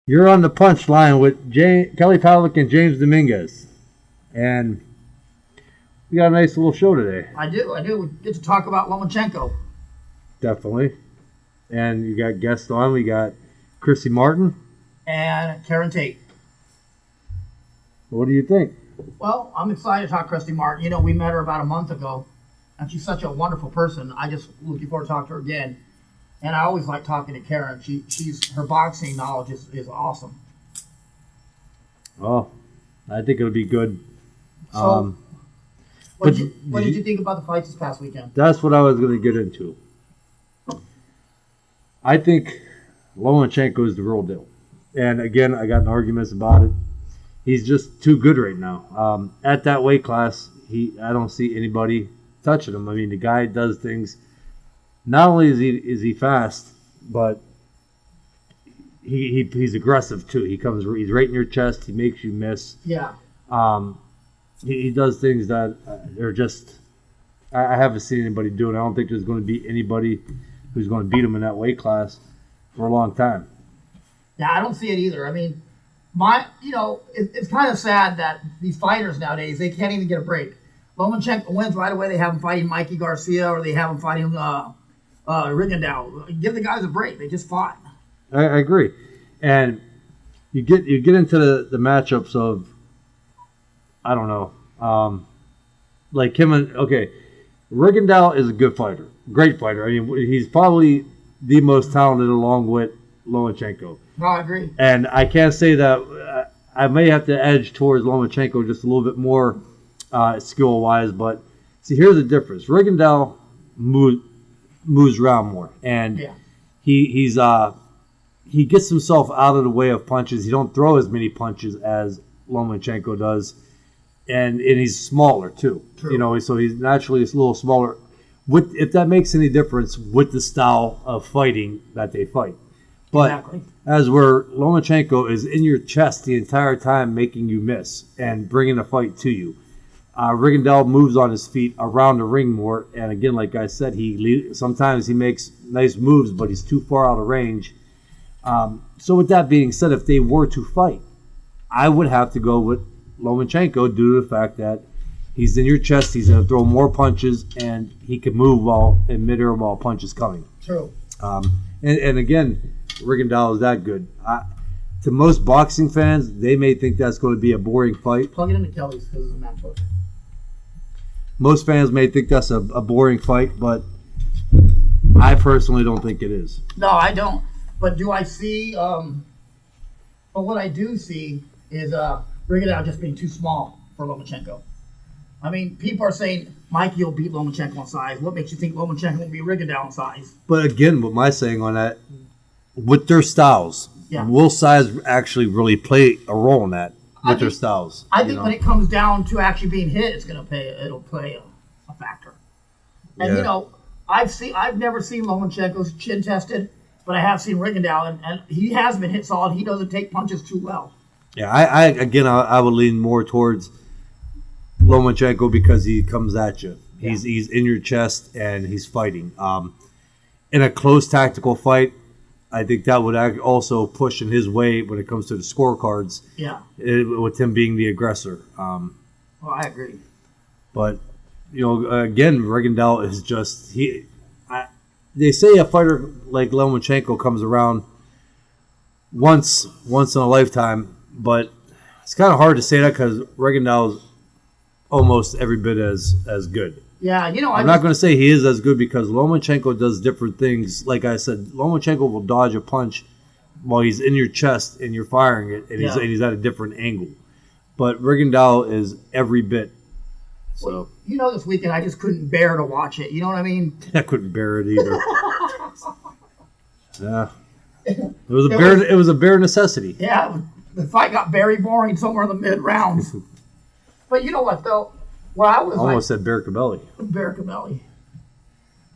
You're on the Punchline with Kelly Pavlik and James Dominguez. And we got a nice little show today. I do. We get to talk about Lomachenko. Definitely. And you got guests on. We got Christy Martin. And Caryn Tate. What do you think? Well, I'm excited to talk to Christy Martin. You know, we met her about a month ago, and she's such a wonderful person. I just looking forward to talking to her again. And I always like talking to Caryn. She's her boxing knowledge is awesome. Oh, I think it'll be good. So, what did you think about the fights this past weekend? That's what I was going to get into. I think Lomachenko is the real deal. And again, I got in arguments about it. He's just too good right now. At that weight class, I don't see anybody touching him. I mean, the guy does things. Not only is he fast, but he's aggressive too. He's right in your chest. He makes you miss. Yeah. He does things that are just I haven't seen anybody do it. I don't think there's going to be anybody who's going to beat him in that weight class for a long time. Yeah, I don't see it either. I mean, it's kind of sad that these fighters nowadays, they can't even get a break. Lomachenko wins right away. They have him fighting Mikey Garcia, or they have him fighting Rigondeaux. Give the guys a break. They just fought. I agree. And you get into the matchups of, I don't know, like him and, okay, Rigondeaux is a good fighter, great fighter. I mean, he's probably the most talented along with Lomachenko. No, I agree. And I can't say that I may have to edge towards Lomachenko just a little bit more skill-wise, but see, here's the difference. Rigondeaux moves around more, and he gets himself out of the way of punches. He don't throw as many punches as Lomachenko does, and he's smaller too. True. You know, so he's naturally a little smaller. If that makes any difference with the style of fighting that they fight. But exactly. As where Lomachenko is in your chest the entire time, making you miss and bringing the fight to you. Rigondeaux moves on his feet around the ring more, and again, like I said, sometimes he makes nice moves, but he's too far out of range. So with that being said, if they were to fight, I would have to go with Lomachenko due to the fact that he's in your chest, he's going to throw more punches, and he can move in midair while punches coming. True. And again, Rigondeaux is that good. To most boxing fans, they may think that's going to be a boring fight. Plug it into Kelly's because it's a match hook. Most fans may think that's a boring fight, but I personally don't think it is. No, I don't. But do I see? But what I do see is Rigondeaux just being too small for Lomachenko. I mean, people are saying Mikey will beat Lomachenko in size. What makes you think Lomachenko will beat Rigondeaux in size? But again, what my saying on that, with their styles, will size actually really play a role in that with their styles? I think when it comes down to actually being hit, it'll play a factor. And I've never seen Lomachenko's chin tested, but I have seen Rigondeaux, and he has been hit solid. He doesn't take punches too well. Yeah, I would lean more towards Lomachenko because he comes at you. He's in your chest and he's fighting. In a close tactical fight, I think that would also push in his way when it comes to the scorecards. Yeah. With him being the aggressor. Well, I agree. But again, Rigondeaux is just they say a fighter like Lomachenko comes around once in a lifetime, but it's kind of hard to say that because Rigondeaux is almost every bit as good. Yeah, I'm not going to say he is as good because Lomachenko does different things. Like I said, Lomachenko will dodge a punch while he's in your chest and you're firing it, and he's at a different angle. But Rigondeaux is every bit. So this weekend I just couldn't bear to watch it. You know what I mean? I couldn't bear it either. Yeah, it was a bare necessity. Yeah, the fight got very boring somewhere in the mid rounds. But you know what though? Well, I almost said Barricabelli. Barricabelli.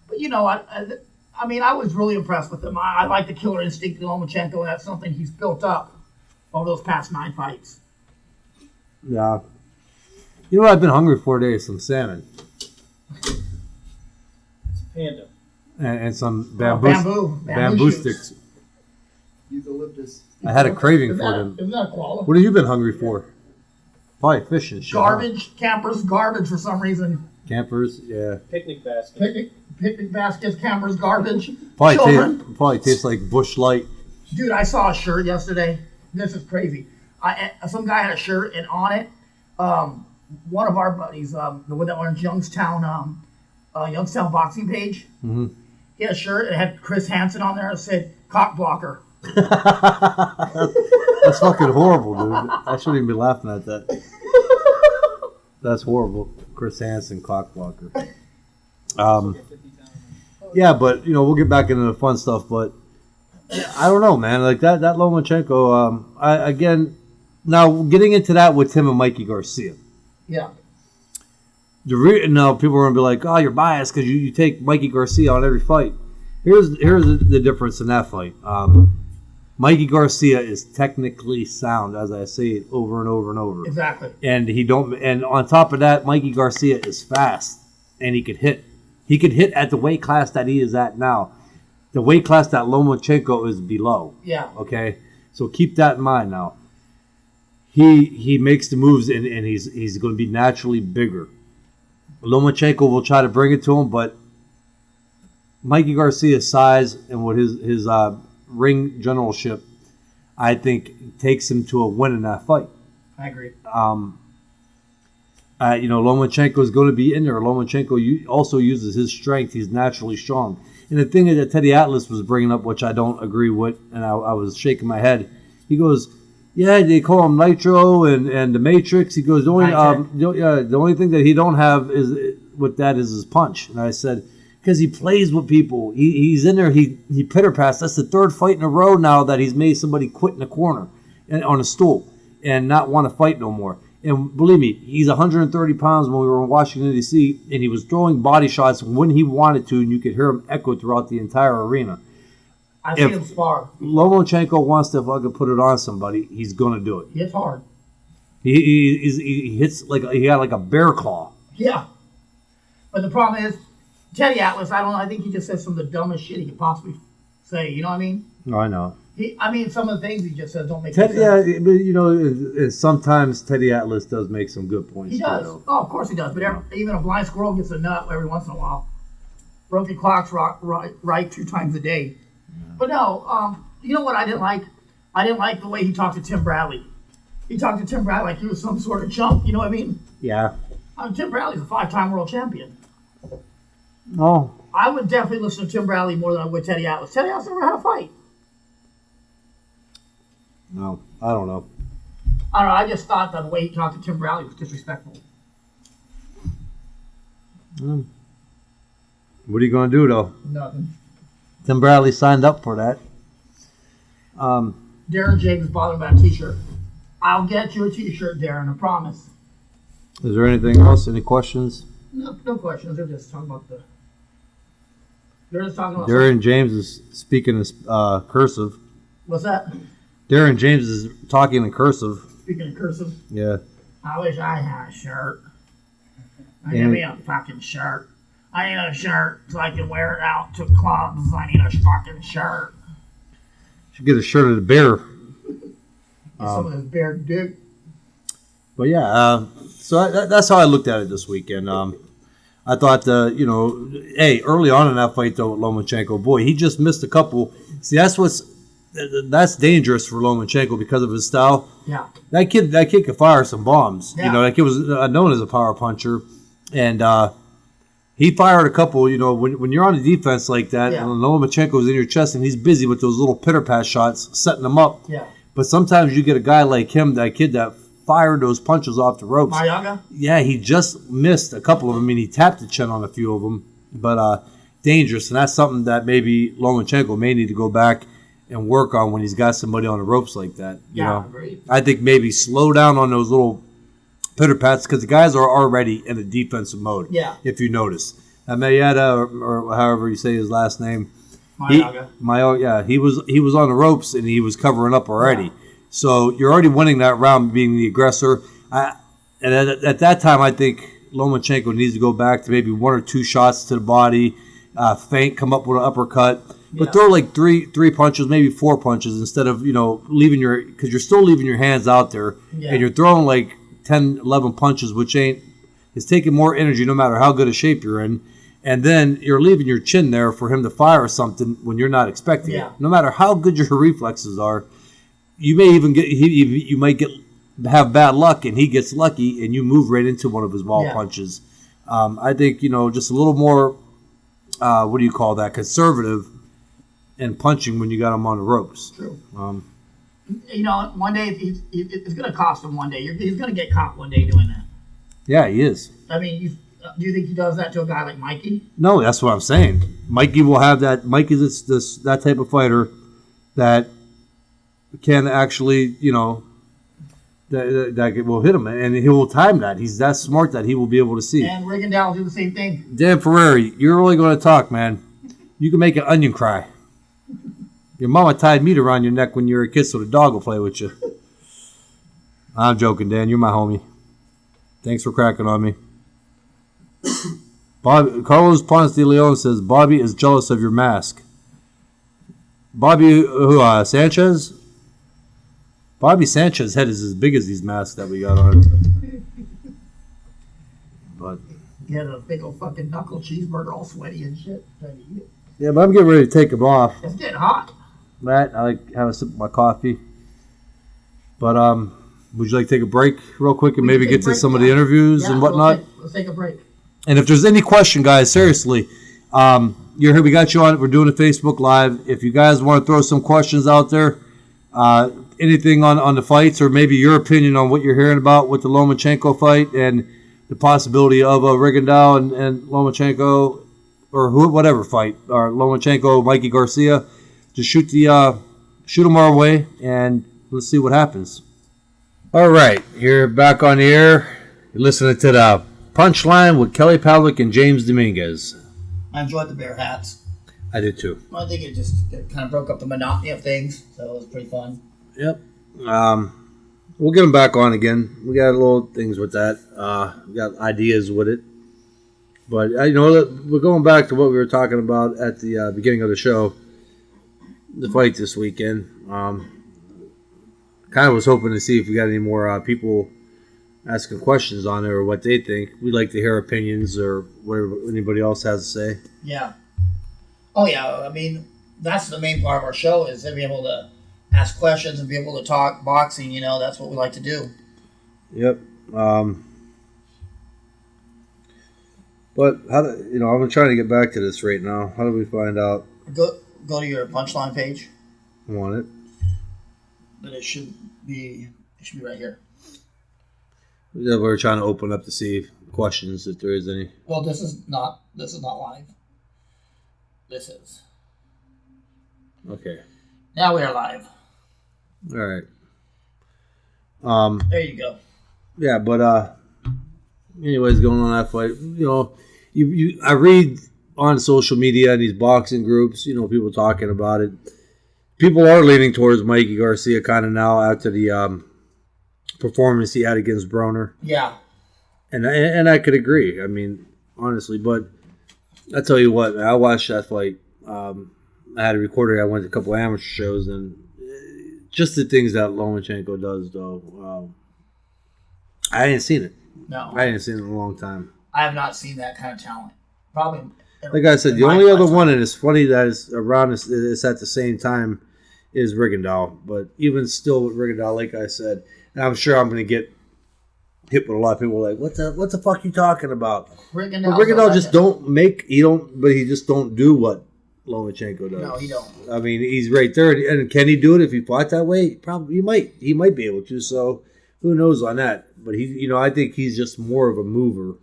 But you know what? I mean, I was really impressed with him. I like the killer instinct in Lomachenko, and that's something he's built up over those past 9 fights. Yeah. You know what I've been hungry for today? Some salmon. It's a panda. And some bamboo bamboo sticks. eucalyptus. I had a craving Isn't for that, them. isn't that a koala? What have you been hungry for? Probably fish and shit. huh? Garbage, campers, garbage for some reason. Campers, yeah. Picnic basket. Picnic baskets, campers, garbage. Probably, Children. probably tastes like Bush Light. Dude, I saw a shirt yesterday. This is crazy. Some guy had a shirt, and on it, one of our buddies, the one that runs Youngstown boxing page, he had a shirt and it had Chris Hansen on there. It said "cock blocker." That's fucking horrible, dude. I shouldn't even be laughing at that. That's horrible. Chris Hansen, cock blocker. Yeah, but we'll get back into the fun stuff. But I don't know, man. Like that Lomachenko. Now getting into that with him and Mikey Garcia. Yeah. Now people are gonna be like, "Oh, you're biased because you take Mikey Garcia on every fight." Here's the difference in that fight. Mikey Garcia is technically sound, as I say it over and over and over. Exactly. And on top of that, Mikey Garcia is fast and he could hit. He could hit at the weight class that he is at now. The weight class that Lomachenko is below. Yeah. Okay? So keep that in mind now. He makes the moves and he's going to be naturally bigger. Lomachenko will try to bring it to him, but Mikey Garcia's size and with his ring generalship, I think takes him to a win in that fight. I agree. Lomachenko is going to be in there. Lomachenko also uses his strength. He's naturally strong. And the thing that Teddy Atlas was bringing up, which I don't agree with, and I was shaking my head, he goes, yeah, they call him Nitro and the Matrix. He goes, the only thing that he don't have is his punch. And I said, because he plays with people. He's in there. He pitter pass. That's the third fight in a row now that he's made somebody quit in the corner and on a stool and not want to fight no more. And believe me, he's 130 pounds when we were in Washington, D.C., and he was throwing body shots when he wanted to, and you could hear him echo throughout the entire arena. I've seen him spar. Lomachenko wants to fucking put it on somebody, he's going to do it. He hits hard. He hits like he got like a bear claw. Yeah. But the problem is, Teddy Atlas, I think he just says some of the dumbest shit he could possibly say. You know what I mean? No, I know. Some of the things he just says don't make Teddy, sense. yeah, but sometimes Teddy Atlas does make some good points. He does. Oh, of course he does. But even a blind squirrel gets a nut every once in a while. Broken clocks right 2 times a day. Yeah. But no, you know what I didn't like? I didn't like the way he talked to Tim Bradley. He talked to Tim Bradley like he was some sort of chump. You know what I mean? Yeah. Tim Bradley's a 5-time world champion. No. I would definitely listen to Tim Bradley more than I would Teddy Atlas. Teddy Atlas never had a fight. No, I don't know. I don't know. I just thought that the way he talked to Tim Bradley was disrespectful. What are you going to do, though? Nothing. Tim Bradley signed up for that. Darren James is bothering about a T-shirt. I'll get you a T-shirt, Darren. I promise. Is there anything else? Any questions? No questions. They're just talking about Darren James is speaking in cursive. What's that? Darren James is talking in cursive. Speaking of cursive? Yeah. I wish I had a shirt. Give me a fucking shirt. I need a shirt so I can wear it out to clubs. I need a fucking shirt. Should get a shirt of the bear. Some of this bear dick. But yeah, so that's how I looked at it this weekend. I thought, early on in that fight though with Lomachenko, boy, he just missed a couple. See, that's dangerous for Lomachenko because of his style. Yeah. That kid could fire some bombs. Yeah. That kid was known as a power puncher, and he fired a couple. When you're on the defense like that, and Lomachenko's in your chest and he's busy with those little pitter pass shots, setting them up. Yeah. But sometimes you get a guy like him, that kid that fired those punches off the ropes. Mayaga? Yeah, he just missed a couple of them. I mean, he tapped the chin on a few of them, but dangerous. And that's something that maybe Lomachenko may need to go back and work on when he's got somebody on the ropes like that. Great. I think maybe slow down on those little pitter pats because the guys are already in a defensive mode. Yeah. If you notice, Mayada or however you say his last name, Mayaga. he was on the ropes and he was covering up already. Yeah. So you're already winning that round, being the aggressor. And at that time, I think Lomachenko needs to go back to maybe 1 or 2 shots to the body, feint, come up with an uppercut. But throw like three punches, maybe 4 punches instead of, leaving because you're still leaving your hands out there and you're throwing like 10, 11 punches, which is taking more energy no matter how good a shape you're in. And then you're leaving your chin there for him to fire something when you're not expecting it. No matter how good your reflexes are, you may even have bad luck and he gets lucky and you move right into one of his wall punches. I think, just a little more, conservative and punching when you got him on the ropes. True. One day it's going to cost him one day. He's going to get caught one day doing that. Yeah, he is. I mean, do you think he does that to a guy like Mikey? No, that's what I'm saying. Mikey will have that. Mikey's that type of fighter that can actually, that will hit him, and he will time that. He's that smart that he will be able to see. And Rigondeaux will do the same thing. Dan Ferrari, you're really going to talk, man. You can make an onion cry. Your mama tied meat around your neck when you were a kid so the dog will play with you. I'm joking, Dan. You're my homie. Thanks for cracking on me. Carlos Ponce de Leon says, Bobby is jealous of your mask. Bobby Sanchez? Bobby Sanchez's head is as big as these masks that we got on. But he had a big old fucking knuckle cheeseburger all sweaty and shit. Yeah, but I'm getting ready to take him off. It's getting hot. Matt, I like have a sip of my coffee. But would you like to take a break real quick and maybe get to some of the interviews and whatnot? Let's take a break. And if there's any question, guys, seriously, you're here. We got you on. We're doing a Facebook Live. If you guys want to throw some questions out there, anything on the fights or maybe your opinion on what you're hearing about with the Lomachenko fight and the possibility of Rigondeaux and Lomachenko or whatever fight, or Lomachenko, Mikey Garcia, just shoot them our way and let's see what happens. All right, you're back on the air. You're listening to the Punchline with Kelly Pavlik and James Dominguez. I enjoyed the bear hats. I did too. Well, I think it kind of broke up the monotony of things, so it was pretty fun. Yep. We'll get them back on again. We got little things with that. We got ideas with it. But, we're going back to what we were talking about at the beginning of the show, the fight this weekend. Kind of was hoping to see if we got any more people asking questions on it or what they think. We'd like to hear opinions or whatever anybody else has to say. Yeah. Oh, yeah. I mean, that's the main part of our show is to be able to ask questions and be able to talk boxing. That's what we like to do. Yep. But I'm trying to get back to this right now. How do we find out? Go to your Punchline page. I want it. But it should be right here. Yeah, we're trying to open up to see questions if there is any. Well, this is not live. This is. Okay. Now we are live. All right. There you go. Yeah, but anyways, going on that fight, I read on social media and these boxing groups, people talking about it. People are leaning towards Mikey Garcia kind of now after the performance he had against Broner. Yeah. And I could agree. I mean, honestly, but I tell you what, man, I watched that fight. I had a recorder. I went to a couple amateur shows, and just the things that Lomachenko does, though, I ain't seen it. No. I ain't seen it in a long time. I have not seen that kind of talent. Probably. Like I said, the only other one, and it's funny that is around it's at the same time, is Rigondeaux. But even still with Rigondeaux, like I said, and I'm sure I'm going to get hit with a lot of people like, what the fuck you talking about? Rigondeaux just he just don't do what Lomachenko does. No, he don't. I mean, he's right there. And can he do it if he fought that way? Probably, he might be able to. So who knows on that? But I think he's just more of a mover.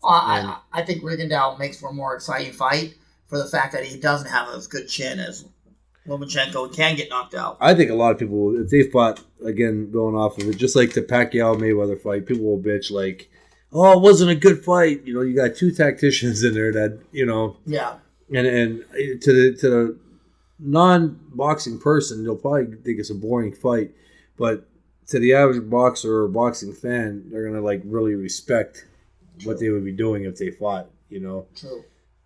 I think Rigondeaux makes for a more exciting fight for the fact that he doesn't have as good chin as Lomachenko and can get knocked out. I think a lot of people, if they fought, again, going off of it, just like the Pacquiao-Mayweather fight, people will bitch like, oh, it wasn't a good fight. You got two tacticians in there that, Yeah. And to the non-boxing person, they'll probably think it's a boring fight. But to the average boxer or boxing fan, they're going to, really respect what they would be doing if they fought, True.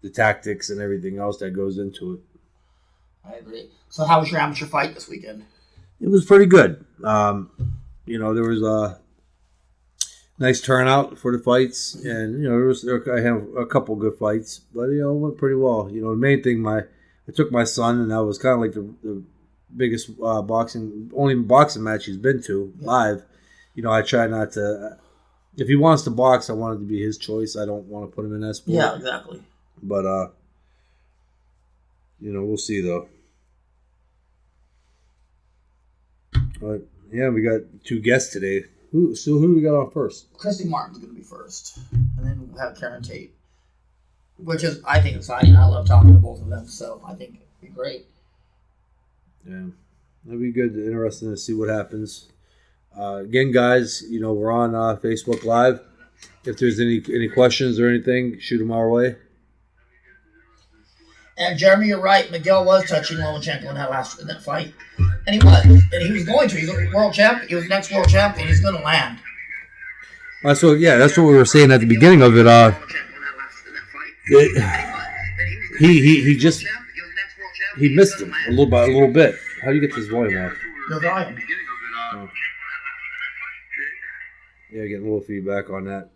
the tactics and everything else that goes into it. I agree. So how was your amateur fight this weekend? It was pretty good. There was a nice turnout for the fights, and I had a couple good fights, but it went pretty well. The main thing, I took my son, and that was kind of like the biggest only boxing match he's been to live. I try not to. If he wants to box, I want it to be his choice. I don't want to put him in that sport. Yeah, exactly. But we'll see though. But yeah, we got 2 guests today. Who do we got on first? Christy Martin's going to be first, and then we'll have Caryn Tate, which is, I think, exciting. I love talking to both of them, so I think it'd be great. Yeah, it'll be good, interesting to see what happens. Again, guys, we're on Facebook Live. If there's any questions or anything, shoot them our way. And Jeremy, you're right. Miguel was touching Lomachenko in that fight, and he was going to. He's a world champ. He was the next world champion. He's going to land. That's what we were saying at the beginning of it. He missed him a little bit. How do you get this volume off? The volume. Oh. Yeah, getting a little feedback on that.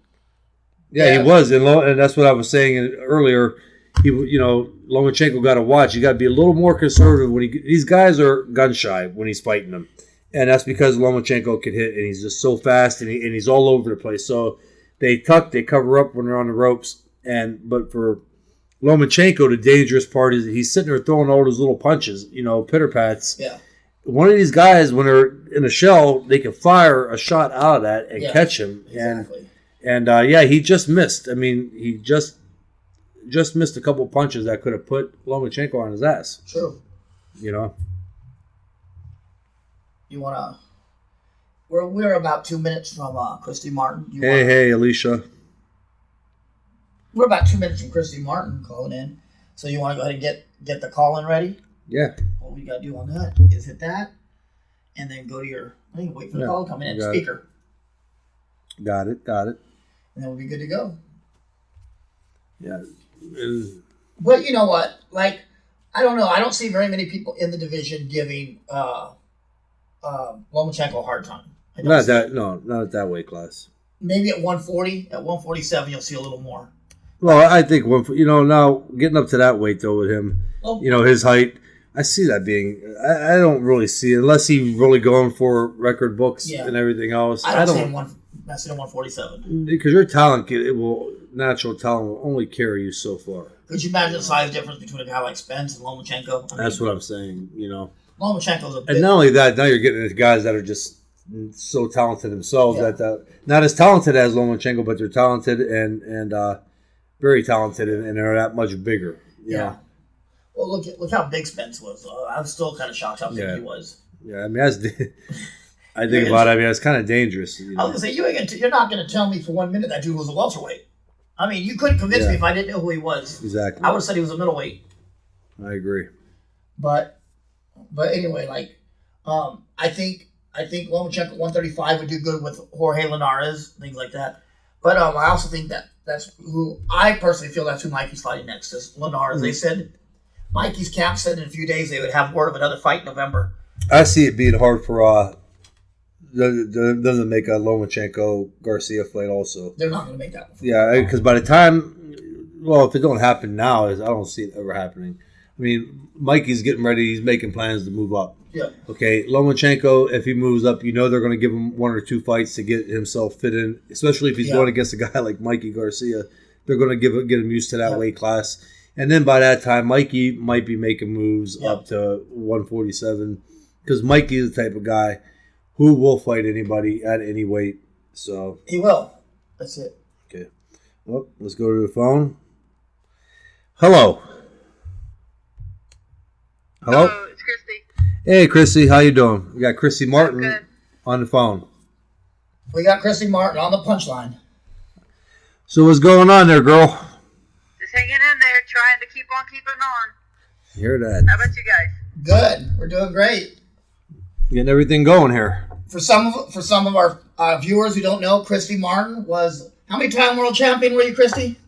Yeah, he was, and that's what I was saying earlier. Lomachenko got to watch. You got to be a little more conservative when these guys are gun shy when he's fighting them, and that's because Lomachenko can hit, and he's just so fast, and he's all over the place. So they cover up when they're on the ropes, but for Lomachenko, the dangerous part is he's sitting there throwing all those little punches, pitter pats. Yeah. One of these guys, when they're in a shell, they can fire a shot out of that and catch him. Exactly. And he just missed. I mean, he just missed a couple punches that could have put Lomachenko on his ass. True. You want to... We're about 2 minutes from Christy Martin. Hey, Alicia. We're about 2 minutes from Christy Martin calling in. So you want to go ahead and get the call-in ready? Yeah. What we got to do on that is hit that, and then go to your... wait for the call to come in. Speaker. Got it. And then we'll be good to go. Yeah. But you know what? I don't know. I don't see very many people in the division giving Lomachenko a hard time. Not at that weight class. Maybe at 140, at 147, you'll see a little more. Well, I think now getting up to that weight though with him, his height, I see that being. I don't really see it unless he's really going for record books and everything else. I don't see him 147 because your talent, natural talent will only carry you so far. Could you imagine the size difference between a guy like Spence and Lomachenko? That's what I'm saying. Lomachenko's a big... And not only that, now you're getting into guys that are just so talented themselves that not as talented as Lomachenko, but they're talented and very talented, and they're that much bigger. Yeah. Well, look how big Spence was. I'm still kind of shocked how big he was. Yeah, I mean, I think about it. I mean, it's kind of dangerous. I was gonna say you're not gonna tell me for 1 minute that dude was a welterweight. I mean, you couldn't convince me if I didn't know who he was. Exactly. I would have said he was a middleweight. I agree. But anyway, I think Lomachenko 135 would do good with Jorge Linares, things like that. But I also think that's who I personally feel that's who Mikey's fighting next is Linares. Mm-hmm. They said Mikey's camp said in a few days they would have word of another fight in November. I see it being hard for them to make a Lomachenko Garcia fight. Also, they're not going to make that. Yeah, because by the time, if it don't happen now, I don't see it ever happening. I mean, Mikey's getting ready. He's making plans to move up. Yeah. Okay, Lomachenko, if he moves up, they're going to give him 1 or 2 fights to get himself fit in, especially if he's going against a guy like Mikey Garcia. They're going to get him used to that weight class. And then by that time, Mikey might be making moves up to 147 because Mikey is the type of guy who will fight anybody at any weight. So he will. That's it. Okay. Well, let's go to the phone. Hello. Hello, it's Christy. Hey, Christy, how you doing? We got Christy Martin on the phone. We got Christy Martin on the punchline. So what's going on there, girl? Just hanging in there, trying to keep on keeping on. Hear that? How about you guys? Good. We're doing great. Getting everything going here. For some of our viewers who don't know, Christy Martin was how many time world champion were you, Christy?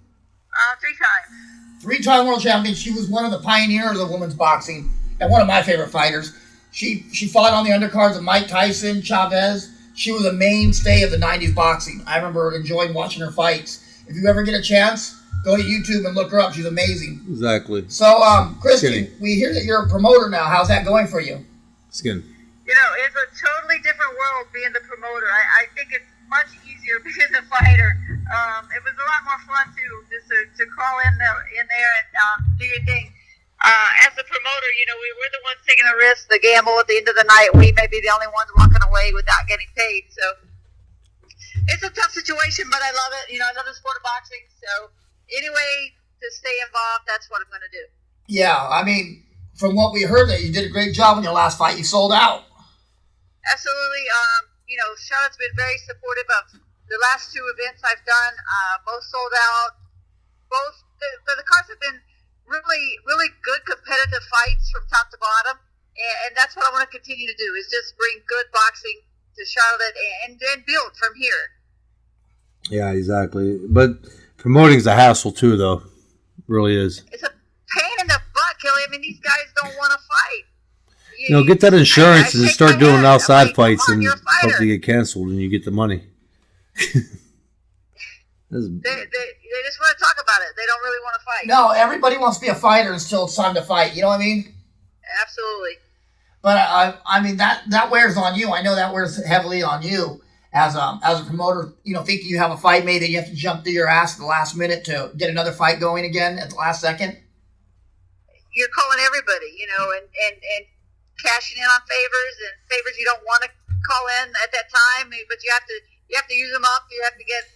3 times. 3-time world champion. She was one of the pioneers of women's boxing. and one of my favorite fighters. She fought on the undercards of Mike Tyson, Chavez. She was a mainstay of the 90s boxing. I remember enjoying watching her fights. If you ever get a chance, go to YouTube and look her up. She's amazing. Exactly. So, Christy, we hear that you're a promoter now. How's that going for you? Skin. You know, it's a totally different world being the promoter. I think it's much easier being the fighter. It was a lot more fun to crawl in there and do your thing. As the promoter, you know, we're the ones taking the risk, the gamble at the end of the night. We may be the only ones walking away without getting paid. So it's a tough situation, but I love it. You know, I love the sport of boxing. So anyway, to stay involved, that's what I'm going to do. Yeah, I mean, from what we heard, that you did a great job in your last fight. You sold out. Absolutely. You know, Charlotte's been very supportive of the last two events I've done. Both sold out. Both the cards have been really good competitive fights from top to bottom, and that's what I want to continue to do, is just bring good boxing to Charlotte and build from here. Yeah, exactly. But promoting's a hassle too, though. It really is. It's a pain in the butt, Kelly. I mean, these guys don't want to fight. You know, get that insurance and start doing outside fights and hope they get canceled and you get the money. They just want to talk about it. They don't really want to fight. No, everybody wants to be a fighter until it's time to fight. You know what I mean? Absolutely. But I mean that wears on you. I know that wears heavily on you as a promoter. You know, thinking you have a fight made that you have to jump through your ass at the last minute to get another fight going again at the last second. You're calling everybody, you know, and cashing in on favors you don't want to call in at that time, but you have to use them up. You have to get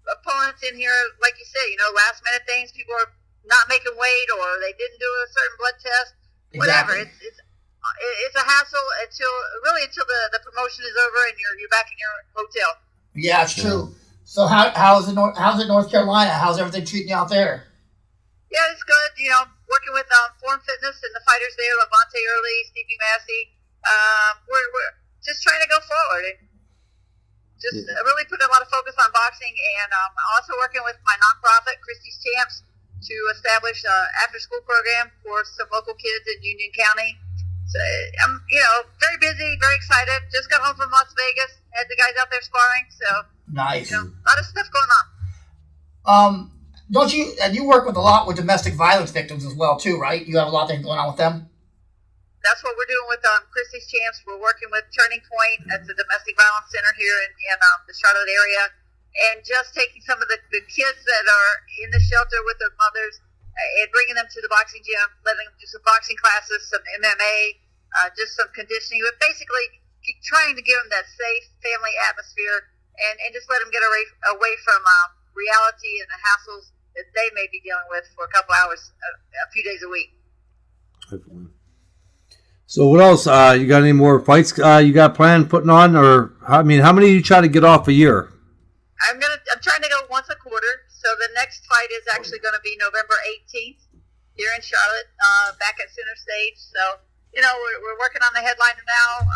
opponents in here, like you say, you know, last minute things. People are not making weight, or they didn't do a certain blood test. Whatever. Exactly. It's a hassle until the promotion is over and you're back in your hotel. Yeah, it's true. So how's it North Carolina? How's everything treating you out there? Yeah, it's good. You know, working with Form Fitness and the fighters there, Levante Early, Stevie Massey. We're just trying to go forward and just really putting a lot of focus on boxing, and also working with my nonprofit, Christy's Champs, to establish an after-school program for some local kids in Union County. So I'm, you know, very busy, very excited. Just got home from Las Vegas, had the guys out there sparring. So nice. You know, a lot of stuff going on. Don't you? And you work with a lot with domestic violence victims as well, too, right? You have a lot of things going on with them. That's what we're doing with Christy's Champs. We're working with Turning Point at the Domestic Violence Center here in the Charlotte area, and just taking some of the kids that are in the shelter with their mothers and bringing them to the boxing gym, letting them do some boxing classes, some MMA, just some conditioning, but basically trying to give them that safe family atmosphere and just let them get away from reality and the hassles that they may be dealing with for a couple hours, a few days a week. Definitely. So what else? You got any more fights you got planned putting on, or I mean, how many do you try to get off a year? I'm trying to go once a quarter. So the next fight is actually going to be November 18th here in Charlotte, back at Center Stage. So you know, we're working on the headliner now,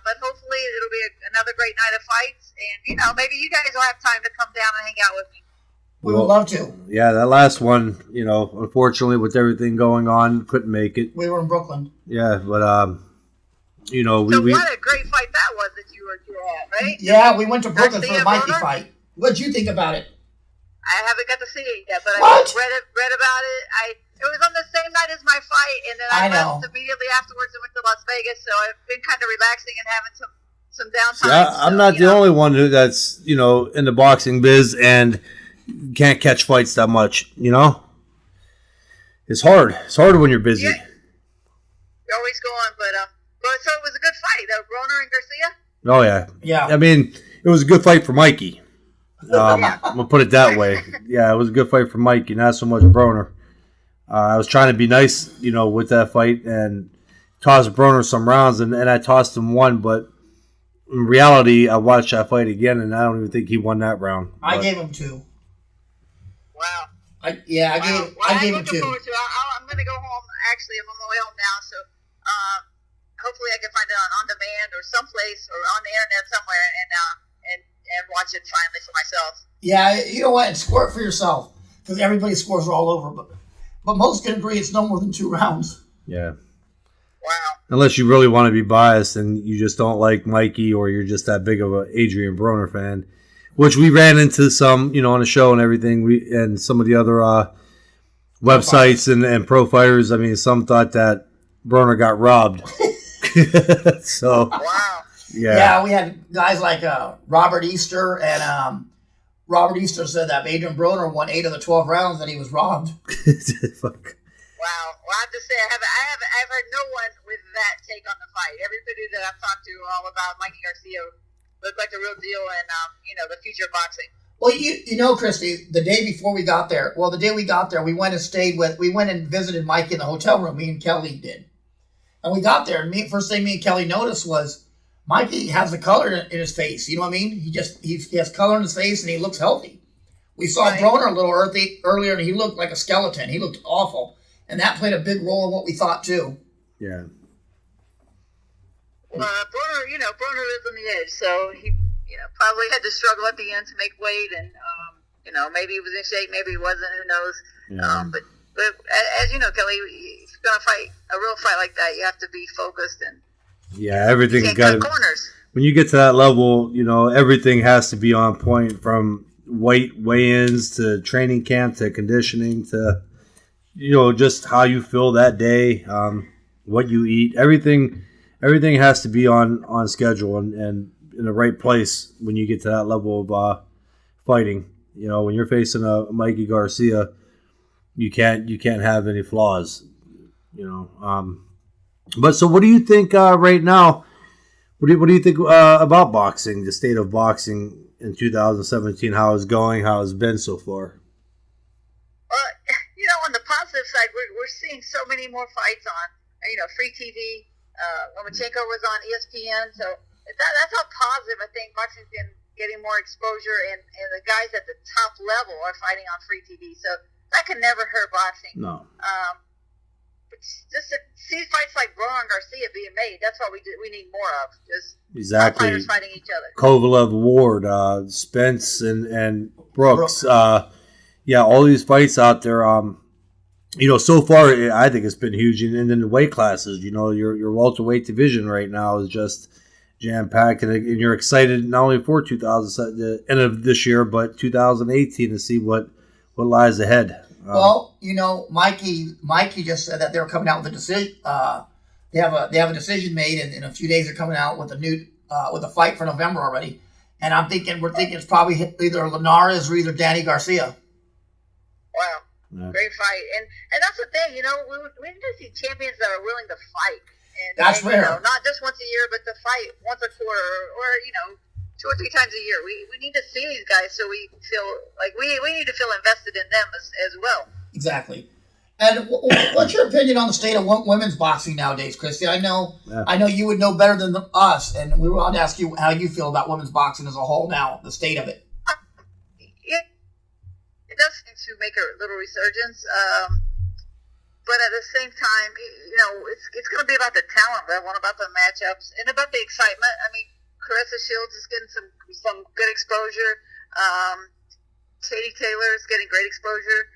but hopefully it'll be another great night of fights, and you know, maybe you guys will have time to come down and hang out with me. We would love to. Yeah, that last one, you know, unfortunately with everything going on, couldn't make it. We were in Brooklyn. Yeah, but you know, what a great fight that was that you were at, right? Yeah, we went to Brooklyn for the Mikey fight. What'd you think about it? I haven't got to see it yet, but what? I read about it. It was on the same night as my fight, and then I left immediately afterwards and went to Las Vegas. So I've been kind of relaxing and having some downtime. Yeah, I'm not the only one that's, you know, in the boxing biz and can't catch fights that much. You know, it's hard. It's hard when you're busy. Yeah. You're always going, but so it was a good fight. Broner and Garcia. Oh yeah, yeah. I mean, it was a good fight for Mikey. I'm gonna put it that way. Yeah, it was a good fight for Mikey, not so much Broner. I was trying to be nice, you know, with that fight and tossed Broner some rounds, and I tossed him one, but in reality, I watched that fight again, and I don't even think he won that round. I gave him 2. Wow. I gave him 2. I'm going to go home. Actually, I'm on my way home now, so hopefully I can find it on demand or someplace or on the internet somewhere and watch it finally for myself. Yeah, you know what? And score it for yourself, because everybody's scores are all over, but most can agree it's no more than 2 rounds. Yeah. Unless you really want to be biased and you just don't like Mikey, or you're just that big of a Adrian Broner fan, which we ran into some, on the show and everything. And some of the other websites and pro fighters. I mean, some thought that Broner got robbed. So, Wow. Yeah, we had guys like Robert Easter, and Robert Easter said that Adrian Broner won 8 of the 12 rounds and he was robbed. Fuck. Wow. Well, I have to say, I've heard no one with that take on the fight. Everybody that I've talked to all about Mikey Garcia looked like the real deal, and the future of boxing. Well, Christy, the day we got there, we went and visited Mike in the hotel room. Me and Kelly did, and we got there. And first thing me and Kelly noticed was Mikey has the color in his face. You know what I mean? He has color in his face, and he looks healthy. We saw Broner a little earlier, and he looked like a skeleton. He looked awful. And that played a big role in what we thought, too. Yeah. Broner lives on the edge, so he, probably had to struggle at the end to make weight, and, maybe he was in shape, maybe he wasn't, who knows. Yeah. But as you know, Kelly, if you're going to fight a real fight like that, you have to be focused, and everything's got to. Corners. When you get to that level, everything has to be on point, from weigh-ins to training camp to conditioning to, just how you feel that day, what you eat, everything has to be on schedule and in the right place when you get to that level of fighting. When you're facing a Mikey Garcia, you can't have any flaws. But so, what do you think right now? What do you think about boxing? The state of boxing in 2017, how it's going, how it's been so far? On the positive side, we're seeing so many more fights on, free TV. Lomachenko was on ESPN, so that's how positive I think boxing's been, getting more exposure, and the guys at the top level are fighting on free TV. So that can never hurt boxing. No. Just to see fights like Broner and Garcia being made, that's what we need more of. Just exactly. Fighters fighting each other. Kovalev, Ward, Spence, and Brooks. All these fights out there. So far, I think it's been huge. And then the weight classes, your welterweight division right now is just jam-packed. And you're excited not only for the end of this year, but 2018 to see what lies ahead. Well, Mikey just said that they're coming out with a decision. They have a decision made, and in a few days they're coming out with a new with a fight for November already. And we're thinking it's probably either Linares or either Danny Garcia. Wow. Yeah. Great fight, and that's the thing, we need to see champions that are willing to fight. And that's rare. Not just once a year, but to fight once a quarter, or 2 or 3 times a year. We need to see these guys, so we feel like we need to feel invested in them as well. Exactly. And what's your opinion on the state of women's boxing nowadays, Christy? I know you would know better than us, and we want to ask you how you feel about women's boxing as a whole now, the state of it. It does seem to make a little resurgence, but at the same time, it's going to be about the talent level, and about the matchups, and about the excitement. I mean, Carissa Shields is getting some good exposure. Tate Taylor is getting great exposure.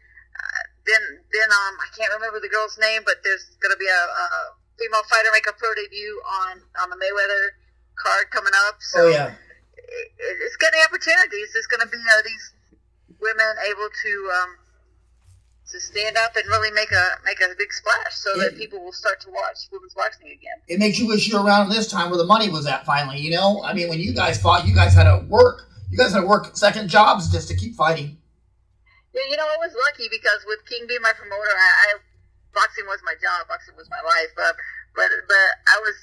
Then I can't remember the girl's name, but there's going to be a female fighter make a pro debut on the Mayweather card coming up. So it's getting opportunities. There's going to be these women able to stand up and really make a big splash, so that people will start to watch women's boxing again. It makes you wish you were around this time where the money was at finally. I mean, when you guys fought, you guys had to work. You guys had to work second jobs just to keep fighting. Yeah, I was lucky because with King being my promoter, boxing was my job, boxing was my life. But I was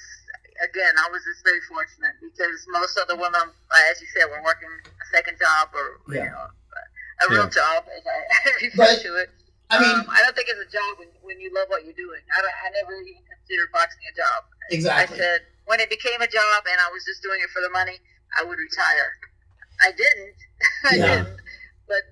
just very fortunate because most of the women, as you said, were working a second job or a real job, as I refer to it. I mean, I don't think it's a job when you love what you're doing. I never even considered boxing a job. Exactly. I said when it became a job and I was just doing it for the money, I would retire. I didn't. I didn't. But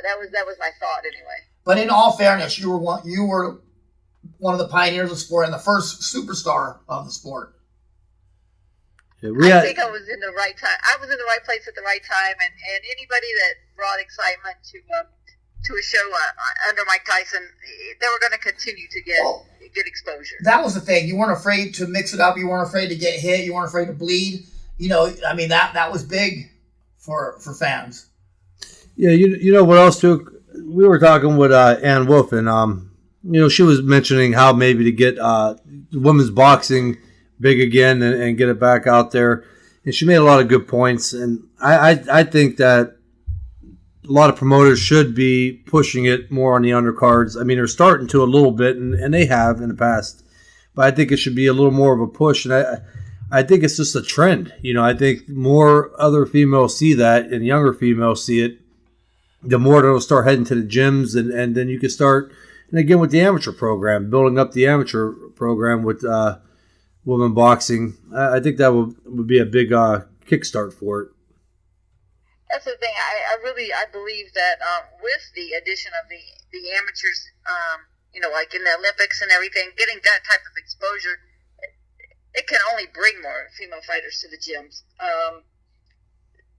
that was my thought anyway. But in all fairness, you were one of the pioneers of sport and the first superstar of the sport. I think I was in the right time. I was in the right place at the right time, and anybody that brought excitement to a show under Mike Tyson, they were going to continue to get exposure. That was the thing. You weren't afraid to mix it up. You weren't afraid to get hit. You weren't afraid to bleed. I mean, that was big for fans. Yeah, you know what else too? We were talking with Ann Wolf, and she was mentioning how maybe to get women's boxing big again and get it back out there. And she made a lot of good points. And I think that a lot of promoters should be pushing it more on the undercards. I mean, they're starting to a little bit, and they have in the past. But I think it should be a little more of a push. And I think it's just a trend. I think more other females see that and younger females see it, the more they'll start heading to the gyms. And then you can start, and again, with the amateur program, building up the amateur program with women boxing. I think that would be a big kickstart for it. That's the thing. I believe that with the addition of the amateurs, like in the Olympics and everything, getting that type of exposure, it can only bring more female fighters to the gyms.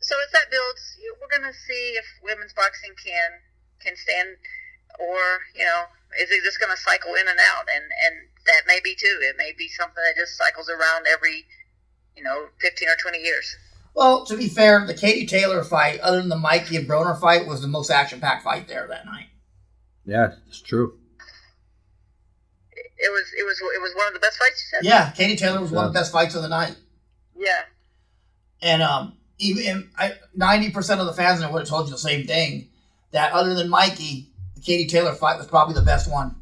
So as that builds, we're going to see if women's boxing can stand, or is it just going to cycle in and out? And that may be too. It may be something that just cycles around every 15 or 20 years. Well, to be fair, the Katie Taylor fight, other than the Mikey and Broner fight, was the most action-packed fight there that night. Yeah, it's true. It was one of the best fights, you said? Yeah, Katie Taylor was one of the best fights of the night. Yeah. And even 90% of the fans would have told you the same thing, that other than Mikey, the Katie Taylor fight was probably the best one.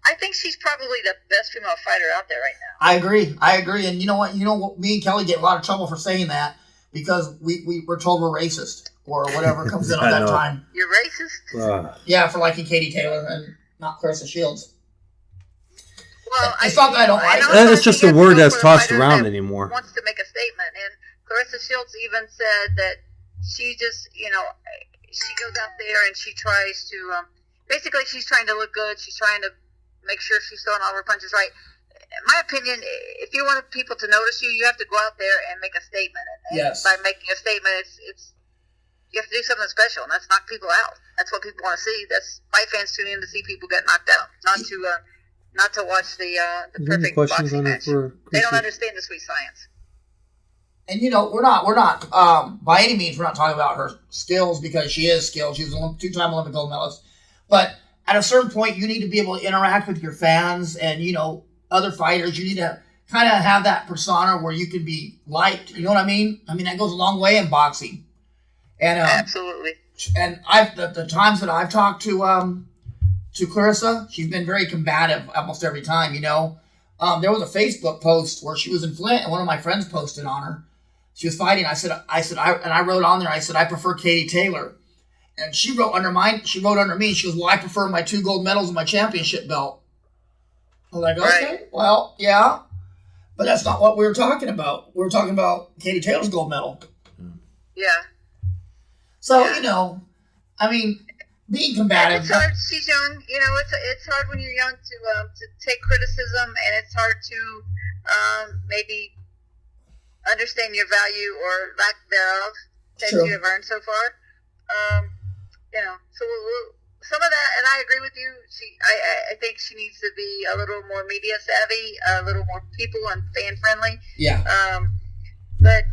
I think she's probably the best female fighter out there right now. I agree. And you know what? Me and Kelly get a lot of trouble for saying that because we were told we're racist or whatever comes in at that time. You're racist? Yeah, for liking Katie Taylor and not Clarissa Shields. Well, it's not that I don't like it. It's just a word that's tossed around anymore. Wants to make a statement. And Clarissa Shields even said that she just, she goes out there and she tries to, basically she's trying to look good. She's trying to make sure she's throwing all her punches right. In my opinion, if you want people to notice you, you have to go out there and make a statement. And yes. By making a statement, it's you have to do something special, and that's knock people out. That's what people want to see. That's why fans tune in to see people get knocked out, not to watch the perfect boxing match. They don't understand the sweet science. And we're not by any means we're not talking about her skills, because she is skilled. She's a 2-time Olympic gold medalist, but at a certain point, you need to be able to interact with your fans and, other fighters. You need to kind of have that persona where you can be liked. You know what I mean? I mean, that goes a long way in boxing. And absolutely. And the times that I've talked to Clarissa, she's been very combative almost every time, There was a Facebook post where she was in Flint, and one of my friends posted on her. She was fighting. I wrote on there, I said, I prefer Katie Taylor. And she wrote under me. She goes, well, I prefer my 2 gold medals and my championship belt. I was like, okay, well, yeah. But that's not what we were talking about. We were talking about Katie Taylor's gold medal. Yeah. So, I mean, being combative. It's hard. She's young. It's hard when you're young to take criticism, and it's hard to maybe understand your value or lack thereof that you have earned so far. So some of that, and I agree with you. I think she needs to be a little more media savvy, a little more people and fan friendly. Yeah. But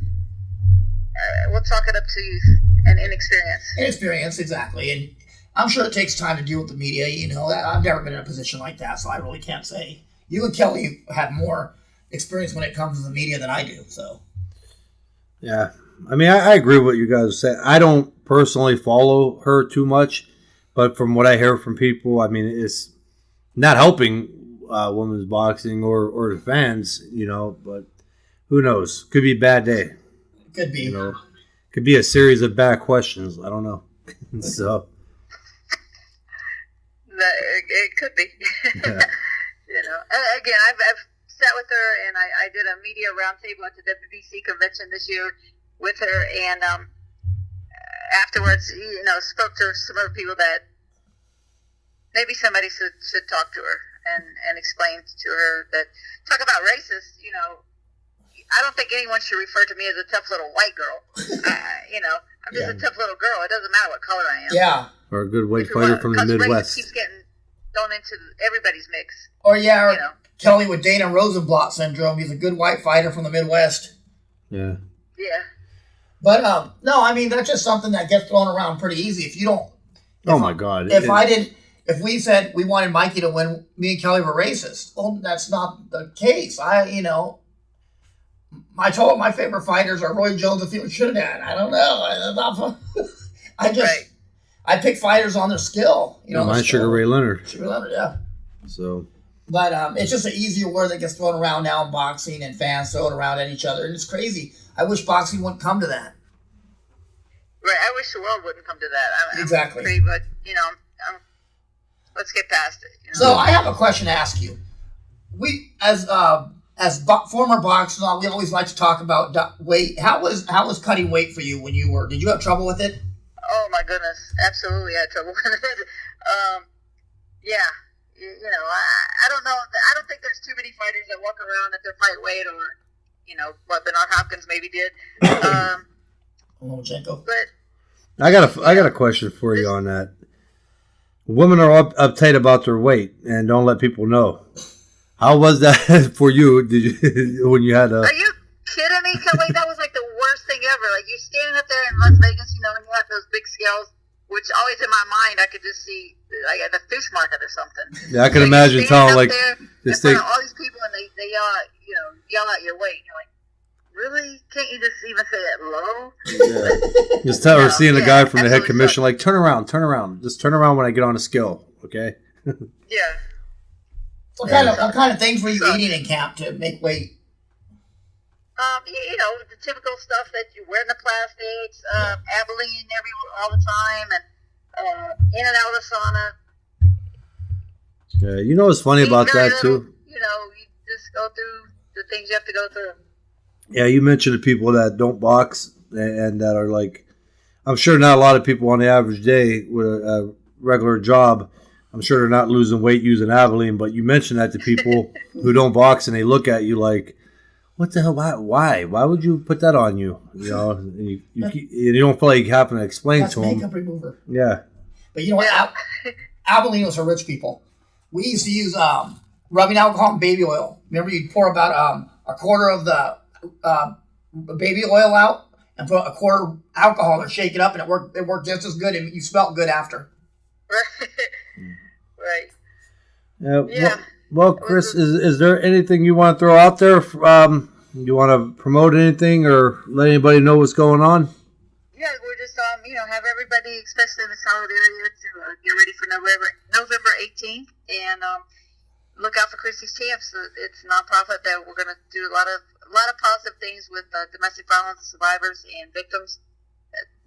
we'll chalk it up to youth and inexperience. Inexperience, exactly. And I'm sure it takes time to deal with the media. I've never been in a position like that, so I really can't say. You and Kelly have more experience when it comes to the media than I do. So. Yeah. I mean, I agree with what you guys said. I don't personally follow her too much, but from what I hear from people, I mean, it's not helping women's boxing or the fans, but who knows? Could be a bad day. Could be. Could be a series of bad questions. I don't know. So. It could be. Yeah. Again, I've sat with her, and I did a media roundtable at the WBC convention this year with her, and afterwards, spoke to some other people that maybe somebody should talk to her and explain to her that, talk about racist, I don't think anyone should refer to me as a tough little white girl. I'm just a tough little girl. It doesn't matter what color I am. Yeah. or a good weight If you fighter want, from the 'cause race Midwest. keeps getting thrown into everybody's mix. Or yeah, or You know. Kelly with Dana Rosenblatt syndrome. He's a good white fighter from the Midwest. Yeah. Yeah. But no, I mean that's just something that gets thrown around pretty easy. If you don't, Oh my God. if we said we wanted Mikey to win, me and Kelly were racist. Well, that's not the case. I told my favorite fighters are Roy Jones and Felix Trinidad. I don't know. I pick fighters on their skill. Mine's Sugar Ray Leonard. Sugar Leonard, yeah. So. But it's just an easier word that gets thrown around now in boxing, and fans throw it around at each other, and it's crazy. I wish boxing wouldn't come to that. Right. I wish the world wouldn't come to that. Exactly. But let's get past it. So I have a question to ask you. We, as former boxers, we always like to talk about weight. How was cutting weight for you when you were? Did you have trouble with it? Oh my goodness, absolutely had trouble with it. Yeah, I don't know. I don't think there's too many fighters that walk around at their fight weight, or what Bernard Hopkins maybe did. Lomachenko. But I got a question for you on that. Women are uptight about their weight and don't let people know. How was that for you? When you had a? Are you kidding me? Wait, that was like the worst thing ever. Like you're standing up there in Las Vegas, and you have those big scales, which always in my mind I could just see like the fish market or something. Yeah, I can imagine telling like this thing. All these people and they yell out your weight. You're like, really? Can't you just even say it low? Yeah. Just tell her seeing a guy from the head commission like turn around. Just turn around when I get on a scale, okay? Yeah. What kind of things were you eating in camp to make weight? The typical stuff that you wear in the plastics, Abilene all the time, and in and out of the sauna. Yeah, you know what's funny about that too? You just go through the things you have to go through. Yeah, you mentioned the people that don't box and that are like, I'm sure not a lot of people on the average day with a regular job. I'm sure they're not losing weight using Abilene, but you mentioned that to people who don't box and they look at you like, what the hell? Why? Why would you put that on you? You don't feel like having to explain to them. That's makeup remover. Yeah. But you know what? Abilene was for rich people. We used to use rubbing alcohol and baby oil. Remember, you'd pour about a quarter of the baby oil out and put a quarter alcohol and shake it up, and it worked just as good, and you smelled good after. Right. Yeah. Well, Chris, is there anything you want to throw out there? You want to promote anything or let anybody know what's going on? Yeah, we're just have everybody, especially in the Charlotte area, to get ready for November 18th, and look out for Christy's Champs. It's a nonprofit that we're going to do a lot of positive things with domestic violence survivors and victims,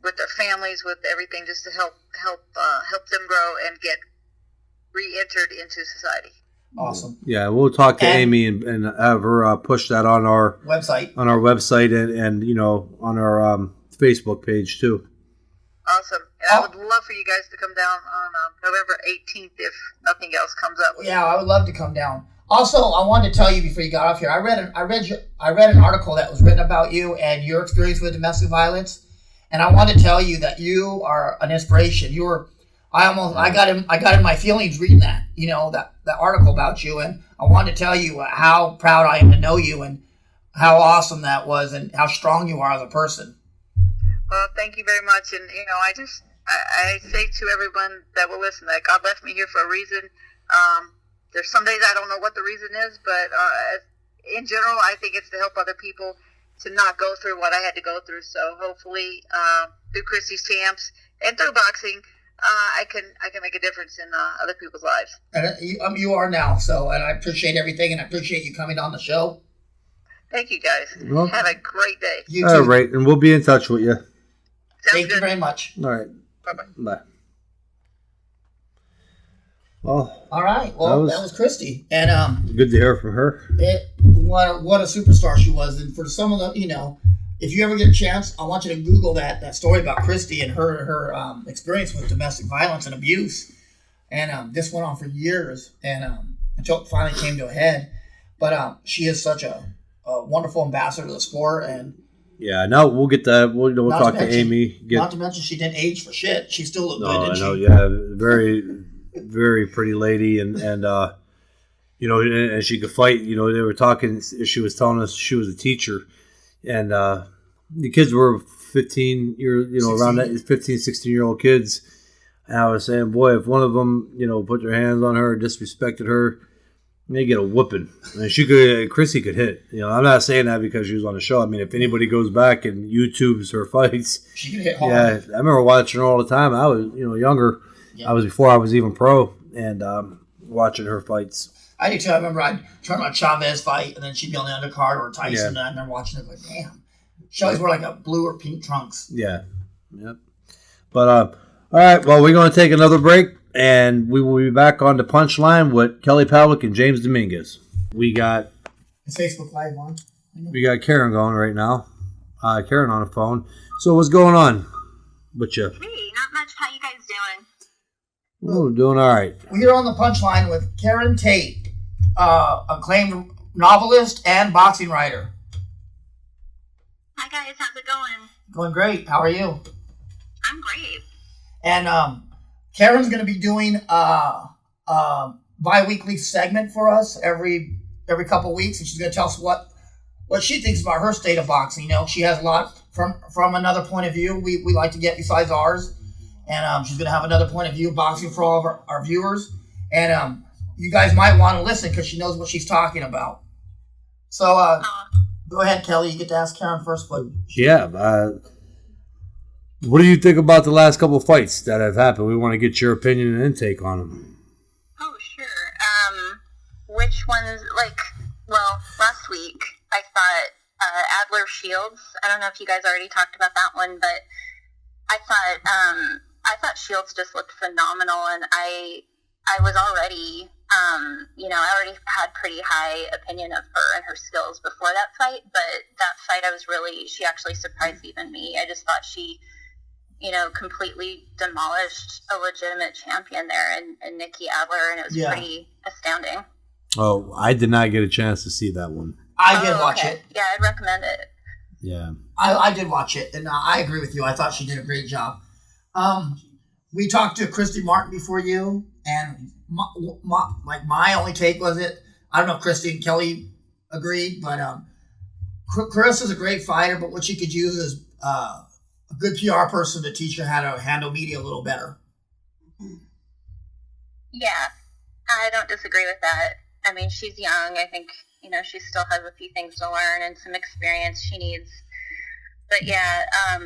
with their families, with everything, just to help them grow and get re-entered into society. Awesome. Yeah, we'll talk to Amy and have her push that on our website. On our website and on our Facebook page too. Awesome. And I would love for you guys to come down on November 18th if nothing else comes up. Yeah, I would love to come down. Also, I wanted to tell you before you got off here. I read an article that was written about you and your experience with domestic violence, and I want to tell you that you are an inspiration. I got in my feelings reading that, that article about you, and I wanted to tell you how proud I am to know you and how awesome that was and how strong you are as a person. Well, thank you very much, and I say to everyone that will listen that God left me here for a reason. There's some days I don't know what the reason is, but in general, I think it's to help other people to not go through what I had to go through. So hopefully, through Christy's Champs and through boxing, I can make a difference in other people's lives. And you are now. And I appreciate everything, and I appreciate you coming on the show. Thank you, guys. Well, have a great day. You too. All right, and we'll be in touch with you. Thank you very much. All right. Bye-bye. Bye. Well, all right. Well, that was Christy, and good to hear from her. What a superstar she was, and for some of the, if you ever get a chance, I want you to Google that story about Christy and her experience with domestic violence and abuse, and this went on for years, and until it finally came to a head. But she is such a wonderful ambassador to the sport, and Yeah, now we'll get that. We'll talk to Amy. Not to mention she didn't age for shit. She still looked good, didn't she? Yeah, very, very pretty lady, and and she could fight. They were talking. She was telling us she was a teacher, and the kids were 15 years, 16. around that 15, 16-year-old kids. And I was saying, boy, if one of them, put their hands on her, disrespected her, they get a whooping. And Christy could hit. I'm not saying that because she was on the show. I mean, if anybody goes back and YouTubes her fights, she could hit hard. Yeah, I remember watching her all the time. I was, younger. Yeah. I was before I was even pro, and watching her fights. I do too. I remember I'd turn on Chavez fight, and then she'd be on the undercard, or Tyson, and I remember watching it like, damn. She always wore like a blue or pink trunks. Yeah. Yep. But, all right, well, we're going to take another break, and we will be back on the Punchline with Kelly Pavlik and James Dominguez. We got... Is Facebook Live on? We got Caryn going right now. Caryn on the phone. So what's going on with you? Hey, not much. How you guys doing? Oh, we're doing all right. We're on the Punchline with Caryn Tate, acclaimed novelist and boxing writer. Hi guys, how's it going? Going great. How are you? I'm great. And Caryn's going to be doing a bi-weekly segment for us every couple weeks, and she's going to tell us what she thinks about her state of boxing. She has a lot from another point of view we like to get besides ours, and she's going to have another point of view of boxing for all of our viewers, and you guys might want to listen because she knows what she's talking about. So go ahead, Kelly. You get to ask Caryn first. Yeah. What do you think about the last couple of fights that have happened? We want to get your opinion and intake on them. Oh, sure. Which ones? Last week I thought Adler Shields. I don't know if you guys already talked about that one, but I thought Shields just looked phenomenal, and I was already, I already had pretty high opinion of her and her skills before that fight, but that fight she actually surprised even me. I just thought she, completely demolished a legitimate champion there in Nikki Adler, and it was pretty astounding. Oh, I did not get a chance to see that one. I did watch it. Yeah, I'd recommend it. Yeah. I did watch it, and I agree with you. I thought she did a great job. We talked to Christy Martin before you, and my only take was I don't know if Christy and Kelly agreed, but Chris is a great fighter, but what she could use is a good PR person to teach her how to handle media a little better. Yeah, I don't disagree with that. I mean, she's young. I think, she still has a few things to learn and some experience she needs. But yeah, I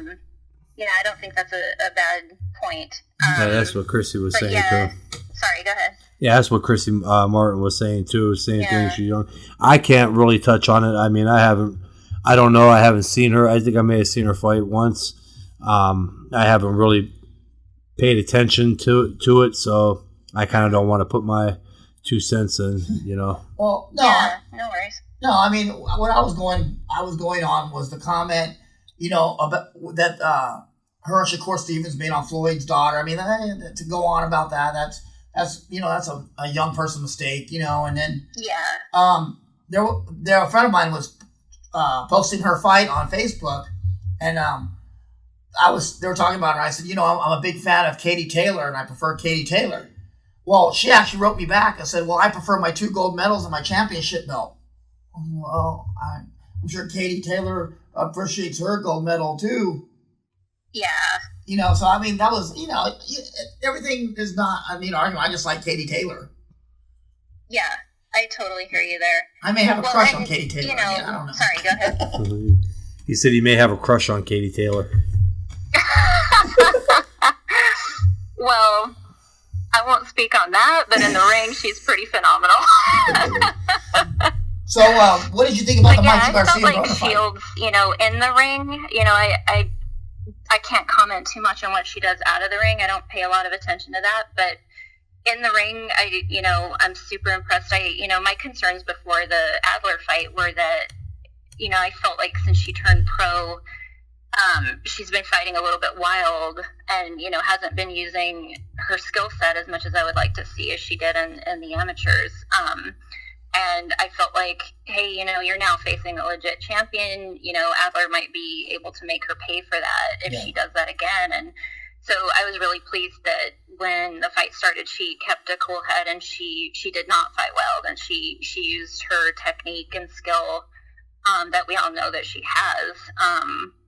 don't think that's a bad point. Yeah, that's what Christy was saying too. Sorry, go ahead. Yeah, that's what Christy Martin was saying too. Same thing. She's young. I can't really touch on it. I mean, I don't know. I haven't seen her. I think I may have seen her fight once. I haven't really paid attention to it, so I kind of don't want to put my 2 cents in. Well, no, no worries. No, I mean, what I was going on was the comment, about that her and Shakur Stevens being on Floyd's daughter. I mean, to go on about that's that's a young person mistake, and then there a friend of mine was posting her fight on Facebook, and they were talking about her. I said, I'm a big fan of Katie Taylor, and I prefer Katie Taylor. Well, she actually wrote me back and said, well, I prefer my 2 gold medals and my championship belt. Well, I'm sure Katie Taylor appreciates her gold medal too. Yeah. So I mean, that was, everything is not, argument. I just like Katie Taylor. Yeah, I totally hear you there. I may have a crush on Katie Taylor. I don't know. Sorry, go ahead. He said he may have a crush on Katie Taylor. Well, I won't speak on that, but in the ring, she's pretty phenomenal. So, what did you think about the Mikey Garcia fight? I felt like Shields, in the ring, I can't comment too much on what she does out of the ring. I don't pay a lot of attention to that, but in the ring, I'm super impressed. My concerns before the Adler fight were that, I felt like since she turned pro, she's been fighting a little bit wild and, hasn't been using her skill set as much as I would like to see as she did in the amateurs. And I felt like, hey, you're now facing a legit champion. Adler might be able to make her pay for that if she does that again. And so I was really pleased that when the fight started, she kept a cool head and she did not fight well. And she used her technique and skill that we all know that she has.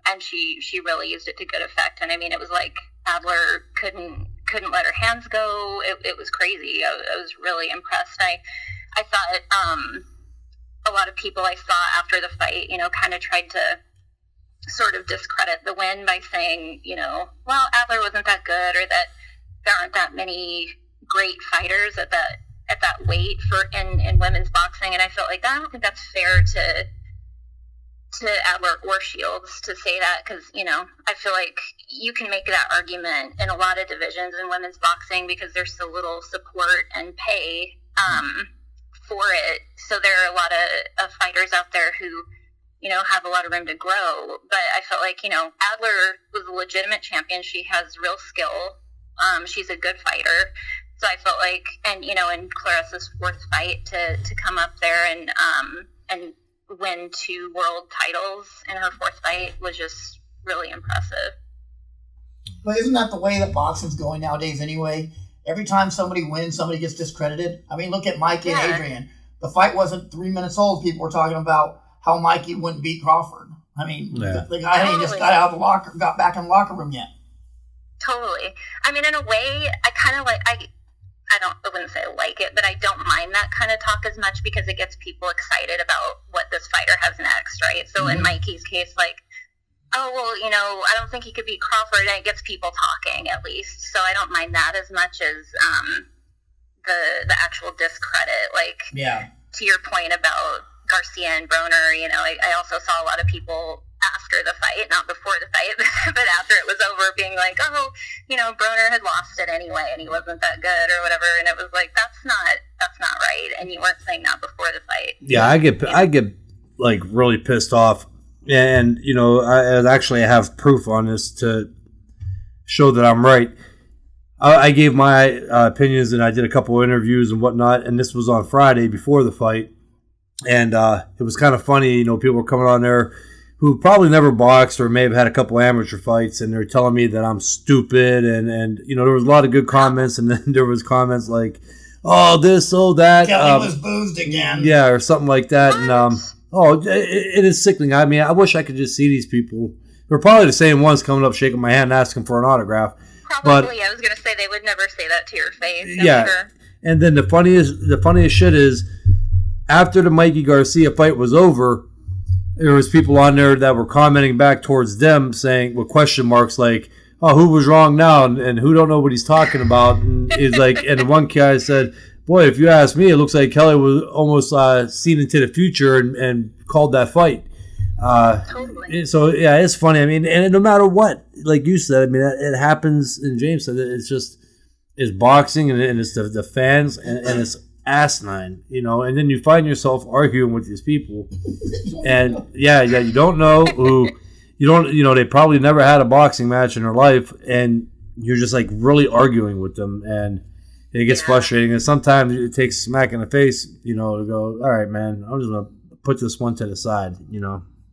And she really used it to good effect. And I mean, it was like Adler couldn't let her hands go. It was crazy. I was really impressed. I thought a lot of people I saw after the fight, kind of tried to sort of discredit the win by saying, well, Adler wasn't that good, or that there aren't that many great fighters at that weight in women's boxing. And I felt like I don't think that's fair to Adler or Shields to say that, because I feel like you can make that argument in a lot of divisions in women's boxing because there's so little support and pay for it. So there are a lot of fighters out there who have a lot of room to grow. But I felt like Adler was a legitimate champion. She has real skill. She's a good fighter. So I felt like, and in Clarissa's fourth fight to come up there and win 2 world titles in her fourth fight was just really impressive. But isn't that the way that boxing's going nowadays anyway? Every time somebody wins, somebody gets discredited. I mean, look at Mikey and Adrian. The fight wasn't 3 minutes old. People were talking about how Mikey wouldn't beat Crawford. I mean, the guy hadn't just got out of the locker, got back in the locker room yet. Totally. I mean, in a way, I kind of like, I wouldn't say I like it, but I don't mind that kind of talk as much because it gets people excited about what this fighter has next, right? So in Mikey's case, like, oh, well, I don't think he could beat Crawford, and it gets people talking at least. So I don't mind that as much as the actual discredit. Like, to your point about Garcia and Broner, I also saw a lot of people after the fight, not before the fight, but after it was over, being like, oh, Broner had lost it anyway, and he wasn't that good or whatever. And it was like, that's not right. And you weren't saying that before the fight. Yeah, I get like really pissed off. And, I have proof on this to show that I'm right. I gave my opinions, and I did a couple of interviews and whatnot, and this was on Friday before the fight. And it was kind of funny, people were coming on there who probably never boxed or may have had a couple amateur fights, and they're telling me that I'm stupid. And there was a lot of good comments, and then there was comments like, oh, this, oh, that. Kelly was boozed again. Yeah, or something like that. And it is sickening. I mean, I wish I could just see these people. They're probably the same ones coming up, shaking my hand, asking for an autograph. Probably. I was going to say they would never say that to your face. Yeah. Sure. And then the funniest shit is, after the Mikey Garcia fight was over, there was people on there that were commenting back towards them saying, with question marks like, oh, who was wrong now? And who don't know what he's talking about? And it's like, and the one guy said, boy, if you ask me, it looks like Kelly was almost seen into the future and called that fight. Totally. So, yeah, it's funny. I mean, and no matter what, like you said, I mean, it happens, and James said it's boxing, and it's the fans, and it's asinine, and then you find yourself arguing with these people, and you don't know who, they probably never had a boxing match in their life, and you're just like really arguing with them, and it gets frustrating, and sometimes it takes a smack in the face, to go, all right, man, I'm just gonna put this one to the side,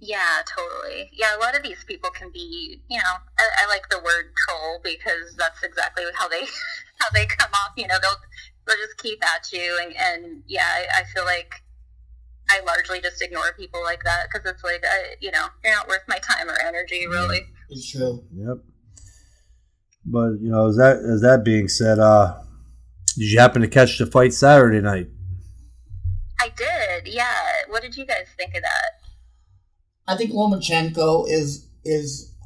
Yeah, totally. Yeah, a lot of these people can be, I like the word troll because that's exactly how they come off. They'll just keep at you, and I feel like I largely just ignore people like that because it's like, you're not worth my time or energy, really. It's true. Yep. But as that being said, did you happen to catch the fight Saturday night? I did. Yeah. What did you guys think of that? I think Lomachenko is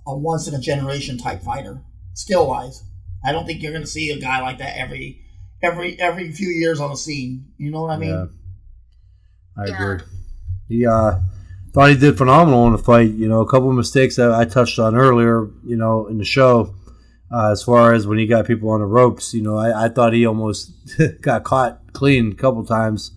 a once in a generation type fighter, skill wise. I don't think you're going to see a guy like that every few years on the scene. You know what I mean? Yeah. I agree. He thought he did phenomenal in the fight. A couple of mistakes that I touched on earlier, in the show, as far as when he got people on the ropes. I thought he almost got caught clean a couple times,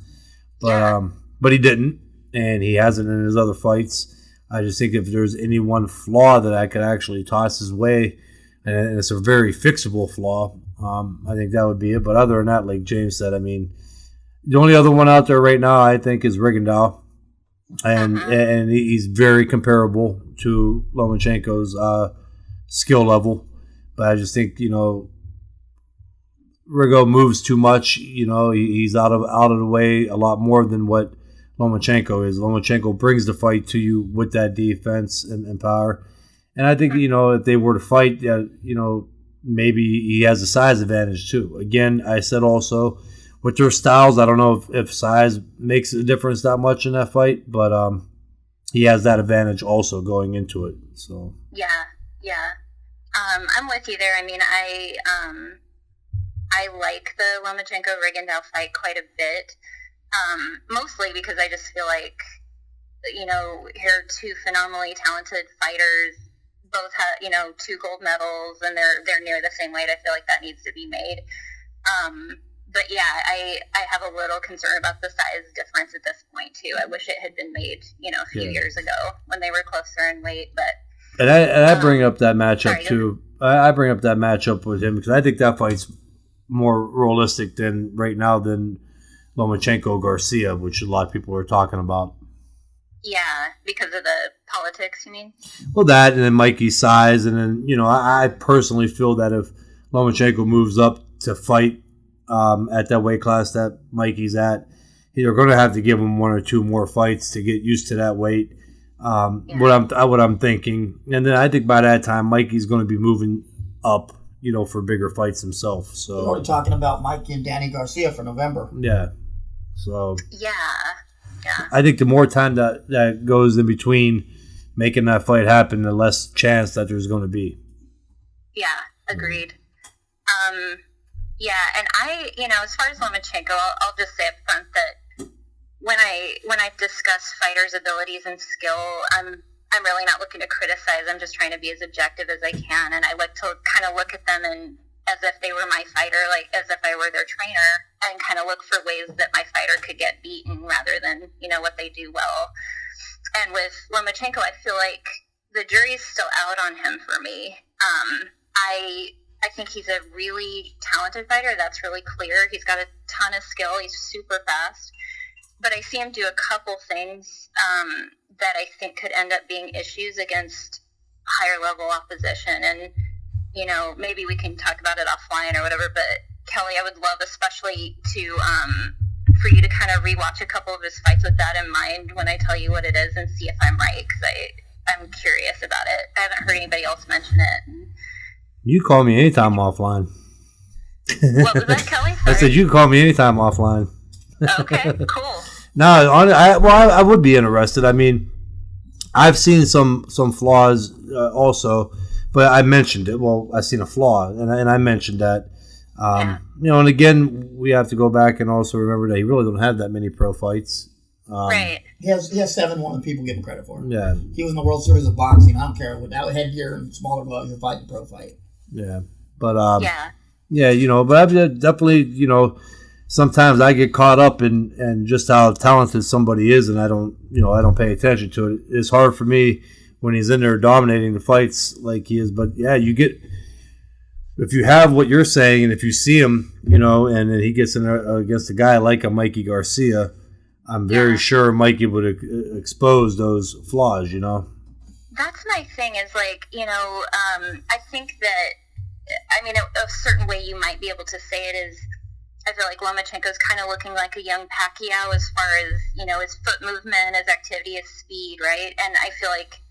but he didn't, and he hasn't in his other fights. I just think if there's any one flaw that I could actually toss his way, and it's a very fixable flaw, I think that would be it. But other than that, like James said, I mean, The only other one out there right now, I think, is Rigondeaux, and he's very comparable to Lomachenko's skill level. But I just think, Rigo moves too much. He's out of the way a lot more than what Lomachenko is. Lomachenko brings the fight to you with that defense and power. And I think, if they were to fight, maybe he has a size advantage too. Again, I said also with their styles, I don't know if size makes a difference that much in that fight, but he has that advantage also going into it. So yeah. I'm with you there. I mean, I like the Lomachenko Rigondeaux fight quite a bit, mostly because I just feel like here are two phenomenally talented fighters. Both have, 2 gold medals, and they're near the same weight. I feel like that needs to be made. But yeah, I have a little concern about the size difference at this point too. I wish it had been made, a few years ago when they were closer in weight. But I bring up that matchup too. I bring up that matchup with him because I think that fight's more realistic than Lomachenko Garcia, which a lot of people are talking about. Yeah, because of the politics, you mean? Well, that, and then Mikey's size, and then, I personally feel that if Lomachenko moves up to fight at that weight class that Mikey's at, they're going to have to give him 1 or 2 more fights to get used to that weight. What I'm thinking. And then I think by that time, Mikey's going to be moving up, for bigger fights himself. So we're already talking about Mikey and Danny Garcia for November. Yeah. So. Yeah. I think the more time that goes in between making that fight happen, the less chance that there's going to be. Yeah, agreed. Yeah, and I, as far as Lomachenko, I'll just say up front that when I discuss fighters' abilities and skill, I'm really not looking to criticize. I'm just trying to be as objective as I can, and I like to kind of look at them and as if they were my fighter, like as if I were their trainer, and kind of look for ways that my fighter could get beaten rather than, what they do well. And with Lomachenko, I feel like the jury's still out on him for me. I think he's a really talented fighter. That's really clear. He's got a ton of skill. He's super fast. But I see him do a couple things that I think could end up being issues against higher level opposition. And maybe we can talk about it offline or whatever, but Kelly, I would love especially to for you to kind of rewatch a couple of his fights with that in mind when I tell you what it is and see if I'm right, because I'm curious about it. I haven't heard anybody else mention it. You call me anytime offline. What was that, Kelly? Sorry. I said you can call me anytime offline. Okay, cool. No, I would be interested. I mean, I've seen some flaws also. But I mentioned it. Well, I seen a flaw, and I mentioned that. And again, we have to go back and also remember that he really don't have that many pro fights. Right. He has 7 more than people give him credit for. Yeah. He was in the World Series of Boxing. I don't care. Without headgear and smaller gloves, you're fighting a pro fight. Yeah. But, but I've definitely, sometimes I get caught up in just how talented somebody is, and I don't pay attention to it. It's hard for me when he's in there dominating the fights like he is. But, yeah, if you have what you're saying and if you see him, and then he gets in there against a guy like a Mikey Garcia, I'm very sure Mikey would expose those flaws, That's my thing is I think that, a certain way you might be able to say it is I feel like Lomachenko's kind of looking like a young Pacquiao as far as, his foot movement, his activity, his speed, right? And I feel like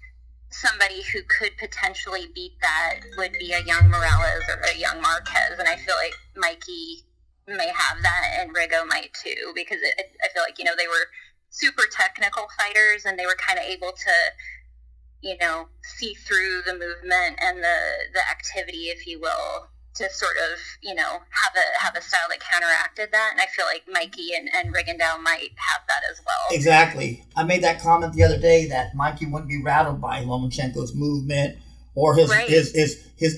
somebody who could potentially beat that would be a young Morales or a young Marquez, and I feel like Mikey may have that, and Rigo might too, because I feel like, they were super technical fighters, and they were kind of able to, see through the movement and the activity, if you will, to sort of, have a style that counteracted that, and I feel like Mikey and Rigondeaux might have that as well. Exactly. I made that comment the other day that Mikey wouldn't be rattled by Lomachenko's movement or his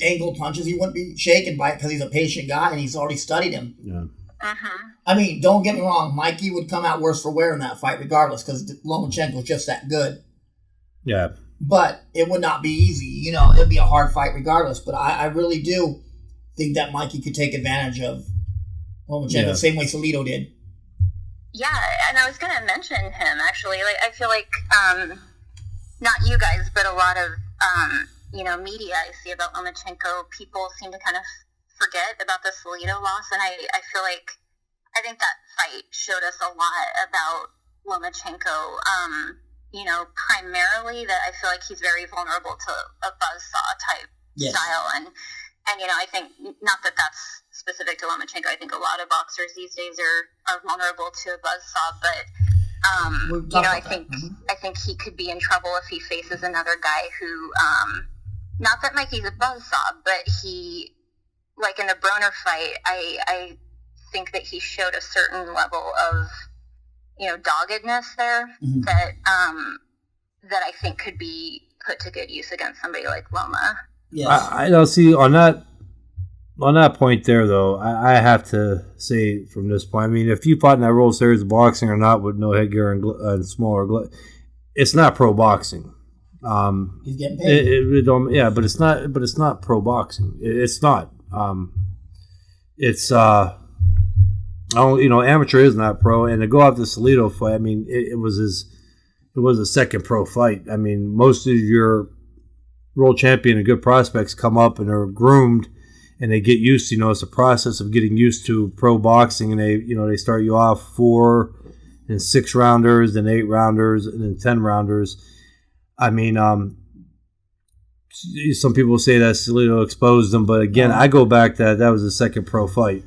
angle punches. He wouldn't be shaken by it because he's a patient guy and he's already studied him. Yeah. I mean, don't get me wrong. Mikey would come out worse for wear in that fight regardless because Lomachenko's just that good. Yeah. But it would not be easy. It'd be a hard fight regardless. But I really do think that Mikey could take advantage of Lomachenko the same way Salido did. Yeah, and I was going to mention him, actually. Like, I feel like, not you guys, but a lot of, media I see about Lomachenko, people seem to kind of forget about the Salido loss, and I feel like, I think that fight showed us a lot about Lomachenko, primarily that I feel like he's very vulnerable to a buzzsaw type style, and I think, not that that's specific to Lomachenko, I think a lot of boxers these days are vulnerable to a buzzsaw, but I think he could be in trouble if he faces another guy who, not that Mikey's a buzzsaw, but he, like in the Broner fight, I think that he showed a certain level of, doggedness there that I think could be put to good use against somebody like Loma. Yes. I don't see on that point there though. I have to say from this point. I mean, if you fought in that World Series of boxing or not with no headgear and smaller gloves, it's not pro boxing. He's getting paid. But it's not. But it's not pro boxing. It's not. Amateur is not pro, and to go out the Salido fight, I mean, it was a second pro fight. I mean, most of your world champion and good prospects come up and are groomed, and they get used to, it's a process of getting used to pro boxing, and they start you off 4 and 6 rounders, then 8 rounders, and then 10 rounders. I mean, some people say that Salido exposed them, but again, I go back that was a second pro fight.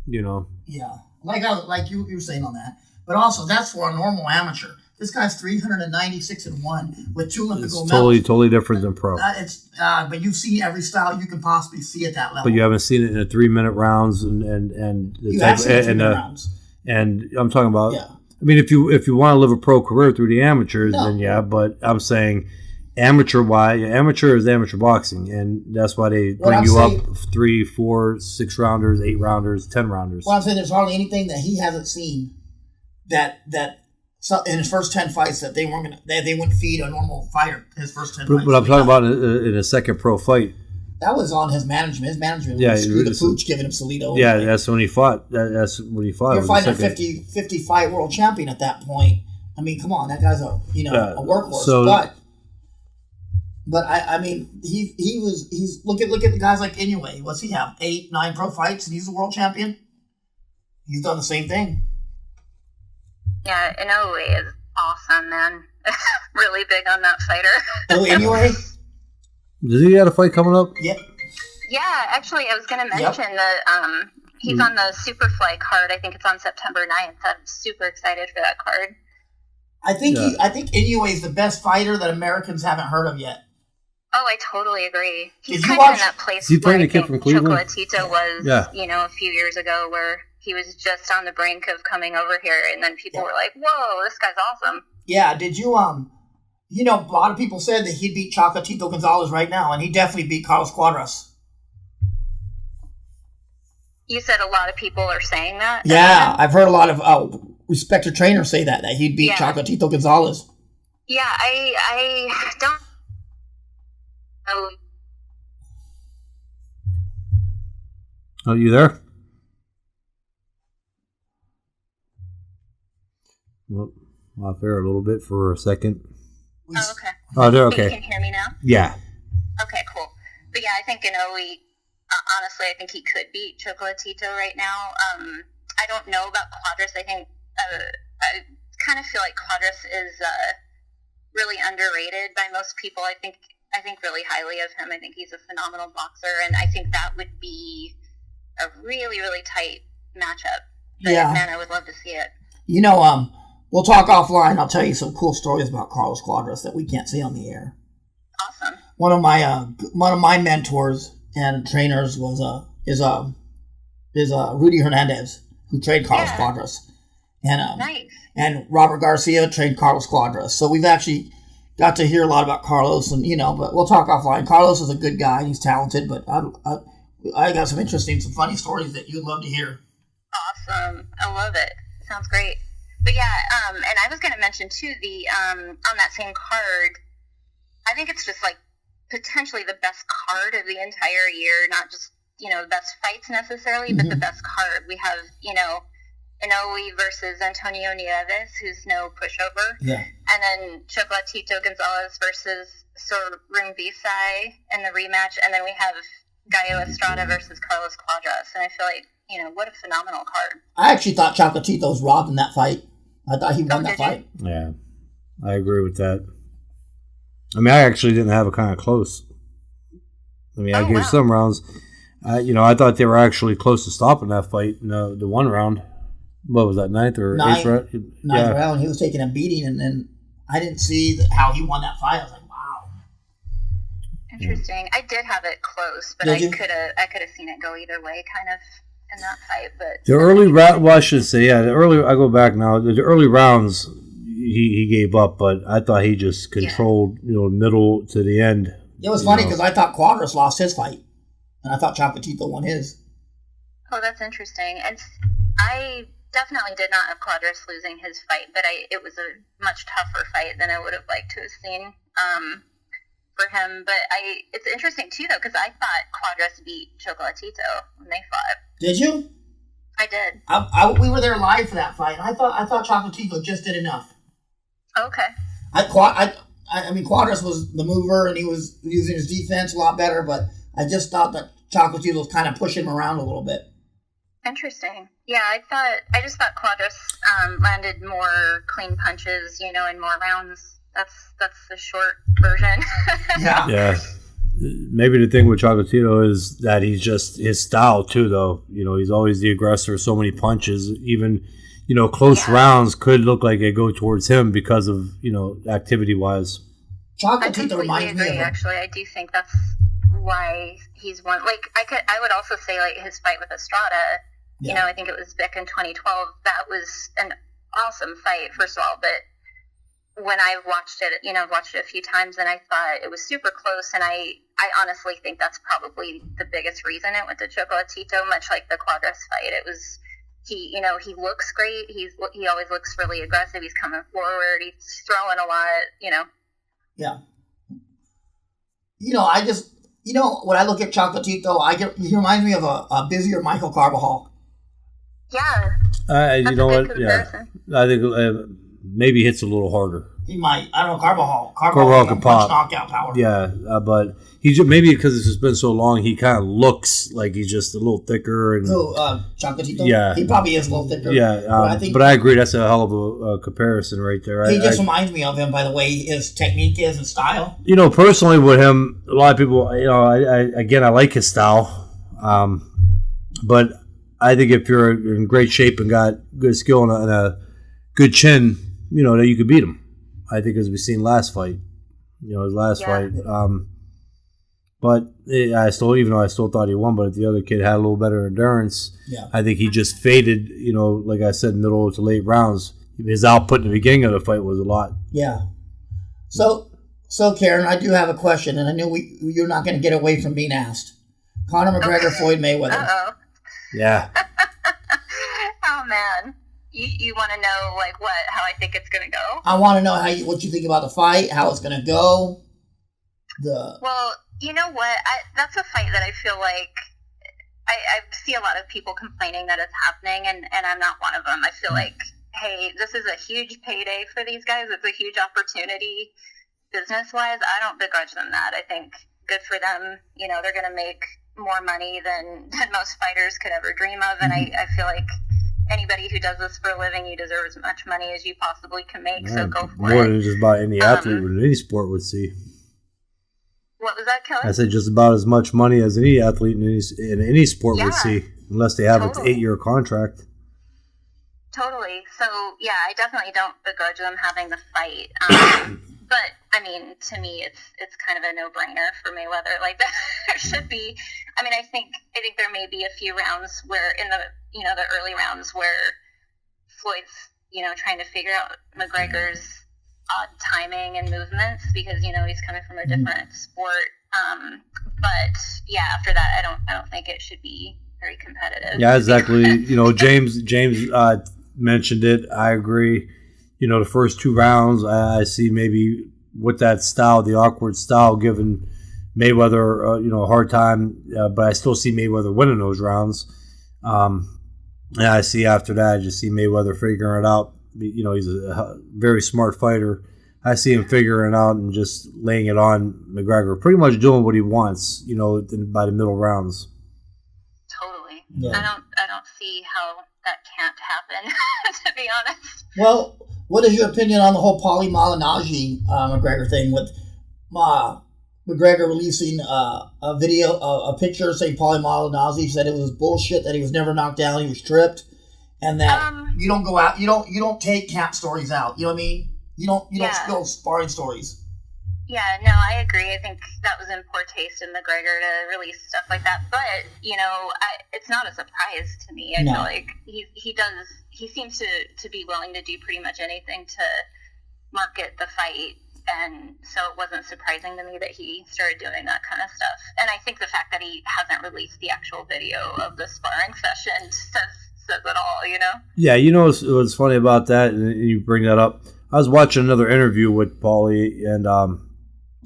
Yeah, like you were saying on that, but also that's for a normal amateur. This guy's 396-1 with 2 Olympic gold medals. Totally different than pro. But you've seen every style you can possibly see at that level. But you haven't seen it in the 3-minute rounds and you have seen 3-minute rounds. And I'm talking about. Yeah. I mean, if you want to live a pro career through the amateurs, then yeah. But I'm saying amateur is amateur boxing, and that's why they bring you up 3, 4, 6 rounders, 8 rounders, 10 rounders. Well, I'm saying there's hardly anything that he hasn't seen that. So in his first 10 fights that they wouldn't feed a normal fighter. His first 10 fights. But I'm talking about in a second pro fight. That was on his management. His management screwed the pooch giving him Salido. Yeah, that's when he fought. That's when he fought. You're fighting a 50 fight world champion at that point. I mean, come on, that guy's a workhorse. But I mean, he's look at the guys like Inoue. What's he have? 8, 9 pro fights, and he's a world champion. He's done the same thing. Yeah, Inoue is awesome, man. Really big on that fighter. Oh, Inoue? Does he have a fight coming up? Yeah. Yeah, actually, I was going to mention that he's on the Superfly card. I think it's on September 9th. I'm super excited for that card. I think Inoue is the best fighter that Americans haven't heard of yet. Oh, I totally agree. He's kind of in that place where I think Chocolatito was, a few years ago, where he was just on the brink of coming over here, and then people were like, whoa, this guy's awesome. Yeah, did you, a lot of people said that he'd beat Chocolatito Gonzalez right now, and he definitely beat Carlos Cuadras. You said a lot of people are saying that? Yeah, I've heard a lot of respected trainers say that he'd beat Chocolatito Gonzalez. Yeah, I don't know. Oh, you there? Well, off air a little bit for a second. Oh, okay. Oh, they're okay. You can hear me now? Yeah. Okay, cool. But yeah, I think Inoue, honestly, I think he could beat Chocolatito right now. I don't know about Cuadras. I think, I kind of feel like Cuadras is really underrated by most people. I think really highly of him. I think he's a phenomenal boxer, and I think that would be a really, really tight matchup. But man, I would love to see it. We'll talk offline. I'll tell you some cool stories about Carlos Cuadras that we can't say on the air. Awesome. One of my mentors and trainers is Rudy Hernandez, who trained Carlos Cuadras, and nice. And Robert Garcia trained Carlos Cuadras. So we've actually got to hear a lot about Carlos, and but we'll talk offline. Carlos is a good guy. He's talented, but I got some interesting, some funny stories that you'd love to hear. Awesome. I love it. Sounds great. But yeah, and I was going to mention too, on that same card, I think it's just like potentially the best card of the entire year, not just, the best fights necessarily, but the best card. We have, Inoue versus Antonio Nieves, who's no pushover. Yeah. And then Chocolatito Gonzalez versus Sorun Visai in the rematch. And then we have Gallo Estrada versus Carlos Cuadras. And I feel like, what a phenomenal card. I actually thought Chocolatito was robbed in that fight. I thought he won that fight. Yeah, I agree with that. I mean, I actually didn't have it kind of close. I mean, I gave some rounds. I thought they were actually close to stopping that fight in the one round. What was that, ninth eighth round? Ninth round. He was taking a beating, and then I didn't see how he won that fight. I was like, wow. Interesting. I did have it close, but I could have seen it go either way, kind of, in that fight. But the early round, well, I should say, I go back now. The early rounds, he gave up, but I thought he just controlled, middle to the end. It was funny because I thought Cuadras lost his fight, and I thought Chocolatito won his. Oh, that's interesting. And I definitely did not have Cuadras losing his fight, but it was a much tougher fight than I would have liked to have seen for him. But it's interesting too, though, because I thought Cuadras beat Chocolatito when they fought. Did you? I did. We were there live for that fight. I thought Chocolatito just did enough. Okay. I mean, Cuadras was the mover, and he was using his defense a lot better, but I just thought that Chocolatito was kind of pushing him around a little bit. Interesting. Yeah, I just thought Cuadras landed more clean punches, in more rounds. That's the short version. Yeah. Yeah. Maybe the thing with Chocolatito is that he's just his style too, though. He's always the aggressor. So many punches, even close rounds could look like they go towards him because of activity wise. Chocolatito reminds me of him. Actually, I do think that's why he's won. Like I would also say like his fight with Estrada. I think it was back in 2012. That was an awesome fight, first of all. But when I watched it, I've watched it a few times, and I thought it was super close. And I honestly think that's probably the biggest reason it went to Chocolatito, much like the Cuadras fight. It was he looks great. He always looks really aggressive. He's coming forward. He's throwing a lot. Yeah. I just when I look at Chocolatito, he reminds me of a busier Michael Carbajal. Yeah. You know what? Yeah. I think maybe hits a little harder. He might. I don't know. Carbajal can pop. Knockout power. Yeah, but he just maybe because it's just been so long, he kind of looks like he's just a little thicker. And Chocolatito. Yeah, he probably is a little thicker. Yeah, but I agree. That's a hell of a comparison right there. He just reminds me of him by the way his technique is and style. Personally with him, a lot of people, I like his style, but I think if you're in great shape and got good skill and a good chin, that you could beat him. I think as we've seen last fight, his last fight. But I still thought he won, but if the other kid had a little better endurance, I think he just faded, like I said, middle to late rounds. His output in the beginning of the fight was a lot. Yeah. So Caryn, I do have a question, and I know you're not going to get away from being asked. Conor McGregor, Floyd Mayweather. Uh-oh. Yeah. Oh, man. You want to know how I think it's going to go? I want to know what you think about the fight, how it's going to go. Well, you know what? That's a fight that I feel like I see a lot of people complaining that it's happening, and I'm not one of them. I feel like, hey, this is a huge payday for these guys. It's a huge opportunity business-wise. I don't begrudge them that. I think good for them. They're going to make more money than most fighters could ever dream of, and I feel like anybody who does this for a living, you deserve as much money as you possibly can make, so go for it. More than just about any athlete in any sport would see. What was that, Kelly? I said just about as much money as any athlete in any sport would see, unless they have an 8-year contract. Totally. So, yeah, I definitely don't begrudge them having the fight. But, I mean, to me, it's kind of a no-brainer for Mayweather. Like, there should be. I mean, I think there may be a few rounds where in the the early rounds where Floyd's trying to figure out McGregor's odd timing and movements because he's coming from a different sport. But yeah, after that, I don't think it should be very competitive. Yeah, exactly. James mentioned it. I agree. The first 2 rounds, I see maybe with that style, the awkward style, giving Mayweather, a hard time. But I still see Mayweather winning those rounds. Yeah, I see after that, I just see Mayweather figuring it out. You know, he's a very smart fighter. I see him figuring it out and just laying it on McGregor, pretty much doing what he wants, you know, by the middle rounds. Totally. Yeah. I don't see how that can't happen, to be honest. Well, what is your opinion on the whole Paulie Malignaggi McGregor thing with McGregor releasing a video, a picture saying Paulie Malignaggi said it was bullshit, that he was never knocked down, he was tripped, and that you don't go out, you don't take camp stories out. You know what I mean? You don't spill sparring stories. Yeah, no, I agree. I think that was in poor taste in McGregor to release stuff like that. But you know, it's not a surprise to me. I feel like he seems to be willing to do pretty much anything to market the fight. And so it wasn't surprising to me that he started doing that kind of stuff. And I think the fact that he hasn't released the actual video of the sparring session says it all, you know? Yeah, you know what's funny about that, and you bring that up? I was watching another interview with Paulie, and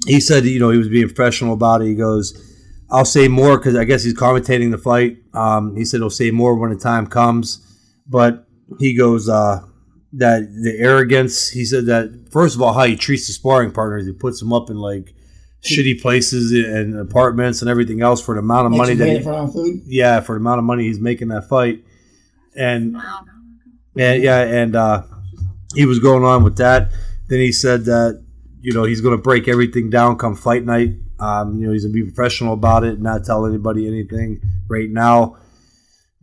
he said, you know, he was being professional about it. He goes, I'll say more, because I guess he's commentating the fight. He said he'll say more when the time comes. But he goes, that the arrogance, he said that, first of all, how he treats the sparring partners. He puts them up in, like, shitty places and apartments and everything else for the amount of money that for the amount of money he's making that fight. And he was going on with that. Then he said that, you know, he's going to break everything down come fight night. You know, he's going to be professional about it, not tell anybody anything right now.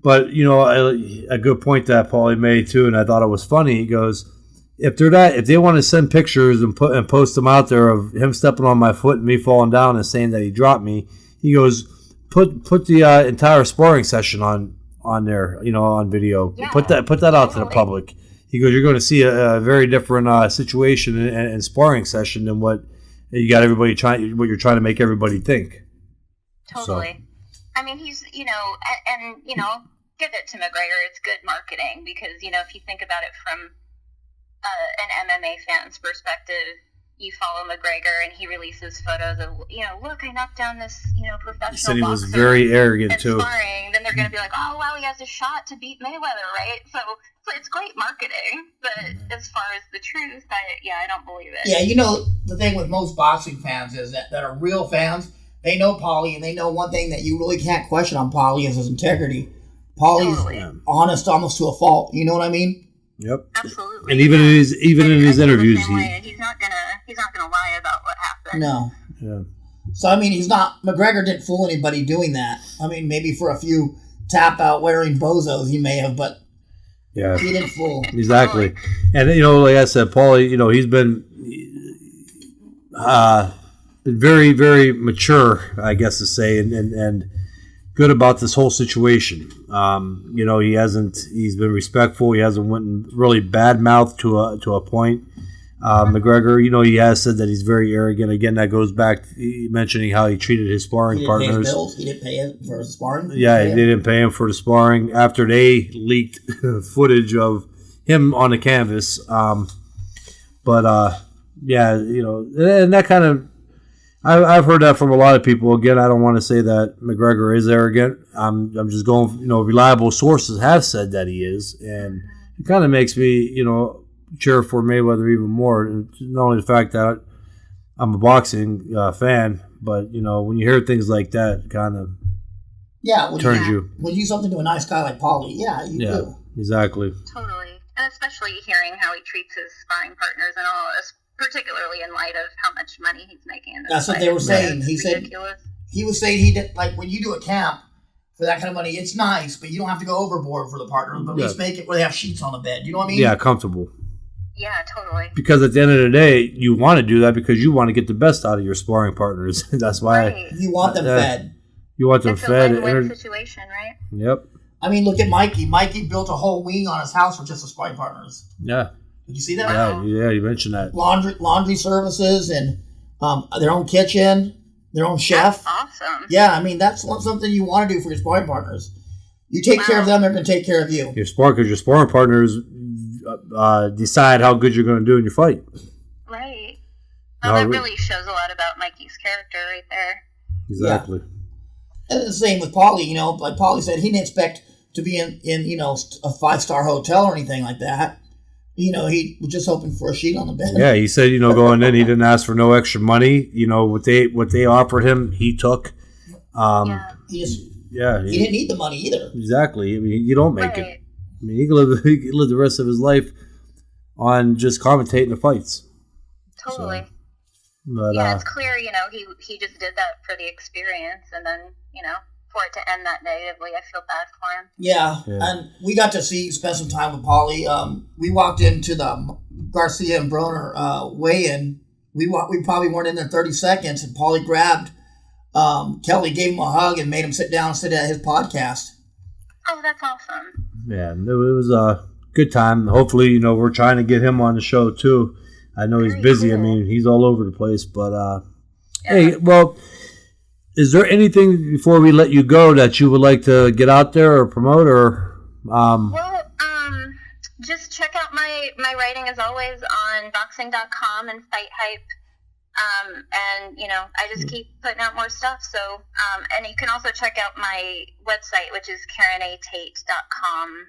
But, you know, a good point that Paulie made too, and I thought it was funny. He goes, if they want to send pictures and post them out there of him stepping on my foot and me falling down and saying that he dropped me, he goes, put the entire sparring session on there, you know, on video. Yeah, put that out to the public. He goes, you're going to see a very different situation and sparring session than what you got everybody what you're trying to make everybody think. Totally. So. I mean, he's, you know, and you know, give it to McGregor. It's good marketing because, you know, if you think about it from an MMA fan's perspective, you follow McGregor and he releases photos of, you know, look, I knocked down this, you know, professional boxer. He said he was very arrogant too. Sparring, then they're going to be like, oh, wow, he has a shot to beat Mayweather, right? So it's great marketing, but as far as the truth, I don't believe it. Yeah, you know, the thing with most boxing fans is that are real fans, they know Paulie, and they know one thing that you really can't question on Paulie is his integrity. Paulie's honest almost to a fault. You know what I mean? Yep. Absolutely. And even in his interviews, he's not gonna lie about what happened. No. Yeah. So I mean, McGregor didn't fool anybody doing that. I mean, maybe for a few tap out wearing bozos he may have, but yeah, he didn't fool. Exactly. And you know, like I said, Paulie, you know, he's been very, very mature, I guess to say, and good about this whole situation. You know, he's been respectful. He hasn't went and really badmouthed to a point. McGregor, you know, he has said that he's very arrogant. Again, that goes back to mentioning how he treated his sparring partners. Pay his bills. He didn't pay him for his sparring. Yeah, they didn't pay him for the sparring after they leaked footage of him on the canvas. Yeah, you know, and that kind of, I've heard that from a lot of people. Again, I don't want to say that McGregor is arrogant. I'm just going, you know, reliable sources have said that he is, and it kind of makes me, you know, cheer for Mayweather even more. And not only the fact that I'm a boxing fan, but you know, when you hear things like that, it kind of turns you. When you do something to a nice guy like Paulie, you do. Exactly. Totally, and especially hearing how he treats his sparring partners and all this. Particularly in light of how much money he's making. That's what they were saying. He was saying he did, like, when you do a camp for that kind of money, it's nice, but you don't have to go overboard for the partner. But at least make it where they have sheets on the bed. You know what I mean? Yeah, comfortable. Yeah, totally. Because at the end of the day, you want to do that because you want to get the best out of your sparring partners. That's why you want them fed. You want them fed. It's a win-win situation, right? Yep. I mean, look at Mikey. Mikey built a whole wing on his house for just the sparring partners. Yeah. Did you see that? Yeah, you mentioned that. Laundry services and their own kitchen, their own chef. That's awesome. Yeah, I mean, that's something you want to do for your sparring partners. You take care of them, they're going to take care of you. Your sparring partners decide how good you're going to do in your fight. Right. Well, that really shows a lot about Mikey's character right there. Exactly. Yeah. And the same with Paulie, you know, like Paulie said, he didn't expect to be in a 5-star hotel or anything like that. He was just hoping for a sheet on the bed. Yeah, he said, going in, he didn't ask for no extra money. What they offered him, he took. He didn't need the money either. Exactly. I mean, you don't make Right. it. I mean, he could live the rest of his life on just commentating the fights. Totally. But, yeah, it's clear, he just did that for the experience, and then, for it to end that negatively, I feel bad for him. Yeah, and we got to spend some time with Paulie. We walked into the Garcia and Broner weigh-in. We probably weren't in there 30 seconds, and Paulie grabbed Kelly, gave him a hug, and made him sit at his podcast. Oh, that's awesome. Yeah, it was a good time. Hopefully, we're trying to get him on the show, too. I know he's busy. Cool. I mean, he's all over the place. But, hey, well, is there anything before we let you go that you would like to get out there or promote? Or just check out my writing, as always, on boxing.com and Fight Hype. And, I just keep putting out more stuff. So, and you can also check out my website, which is KarynATate.com,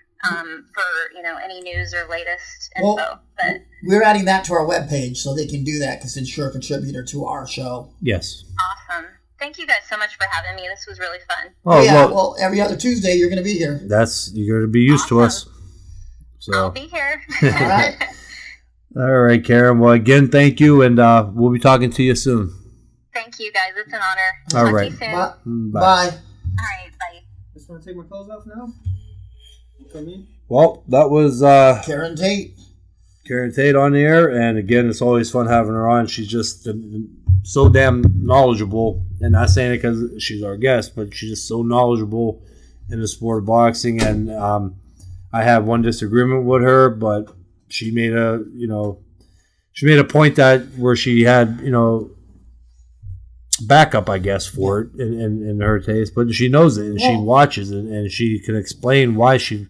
for, any news or latest info. Well, but we're adding that to our webpage so they can do that because it's sure a contributor to our show. yes. awesome. Thank you guys so much for having me. This was really fun. Oh, yeah, well, every other Tuesday you're going to be here. you're going to be used to us. So. I'll be here. All right. All right, Caryn. Well, again, thank you, and we'll be talking to you soon. Thank you, guys. It's an honor. All Talk right. to you soon. Bye. Bye. Bye. All right, bye. Just want to take my clothes off now? Come in. Well, that was Caryn Tate. Caryn Tate on the air, and again, it's always fun having her on. She's just so damn knowledgeable, and not saying it because she's our guest, but she's just so knowledgeable in the sport of boxing. And I had one disagreement with her, but she made a point that where she had backup, I guess, for it in her taste, but she knows it and she watches it and she can explain why she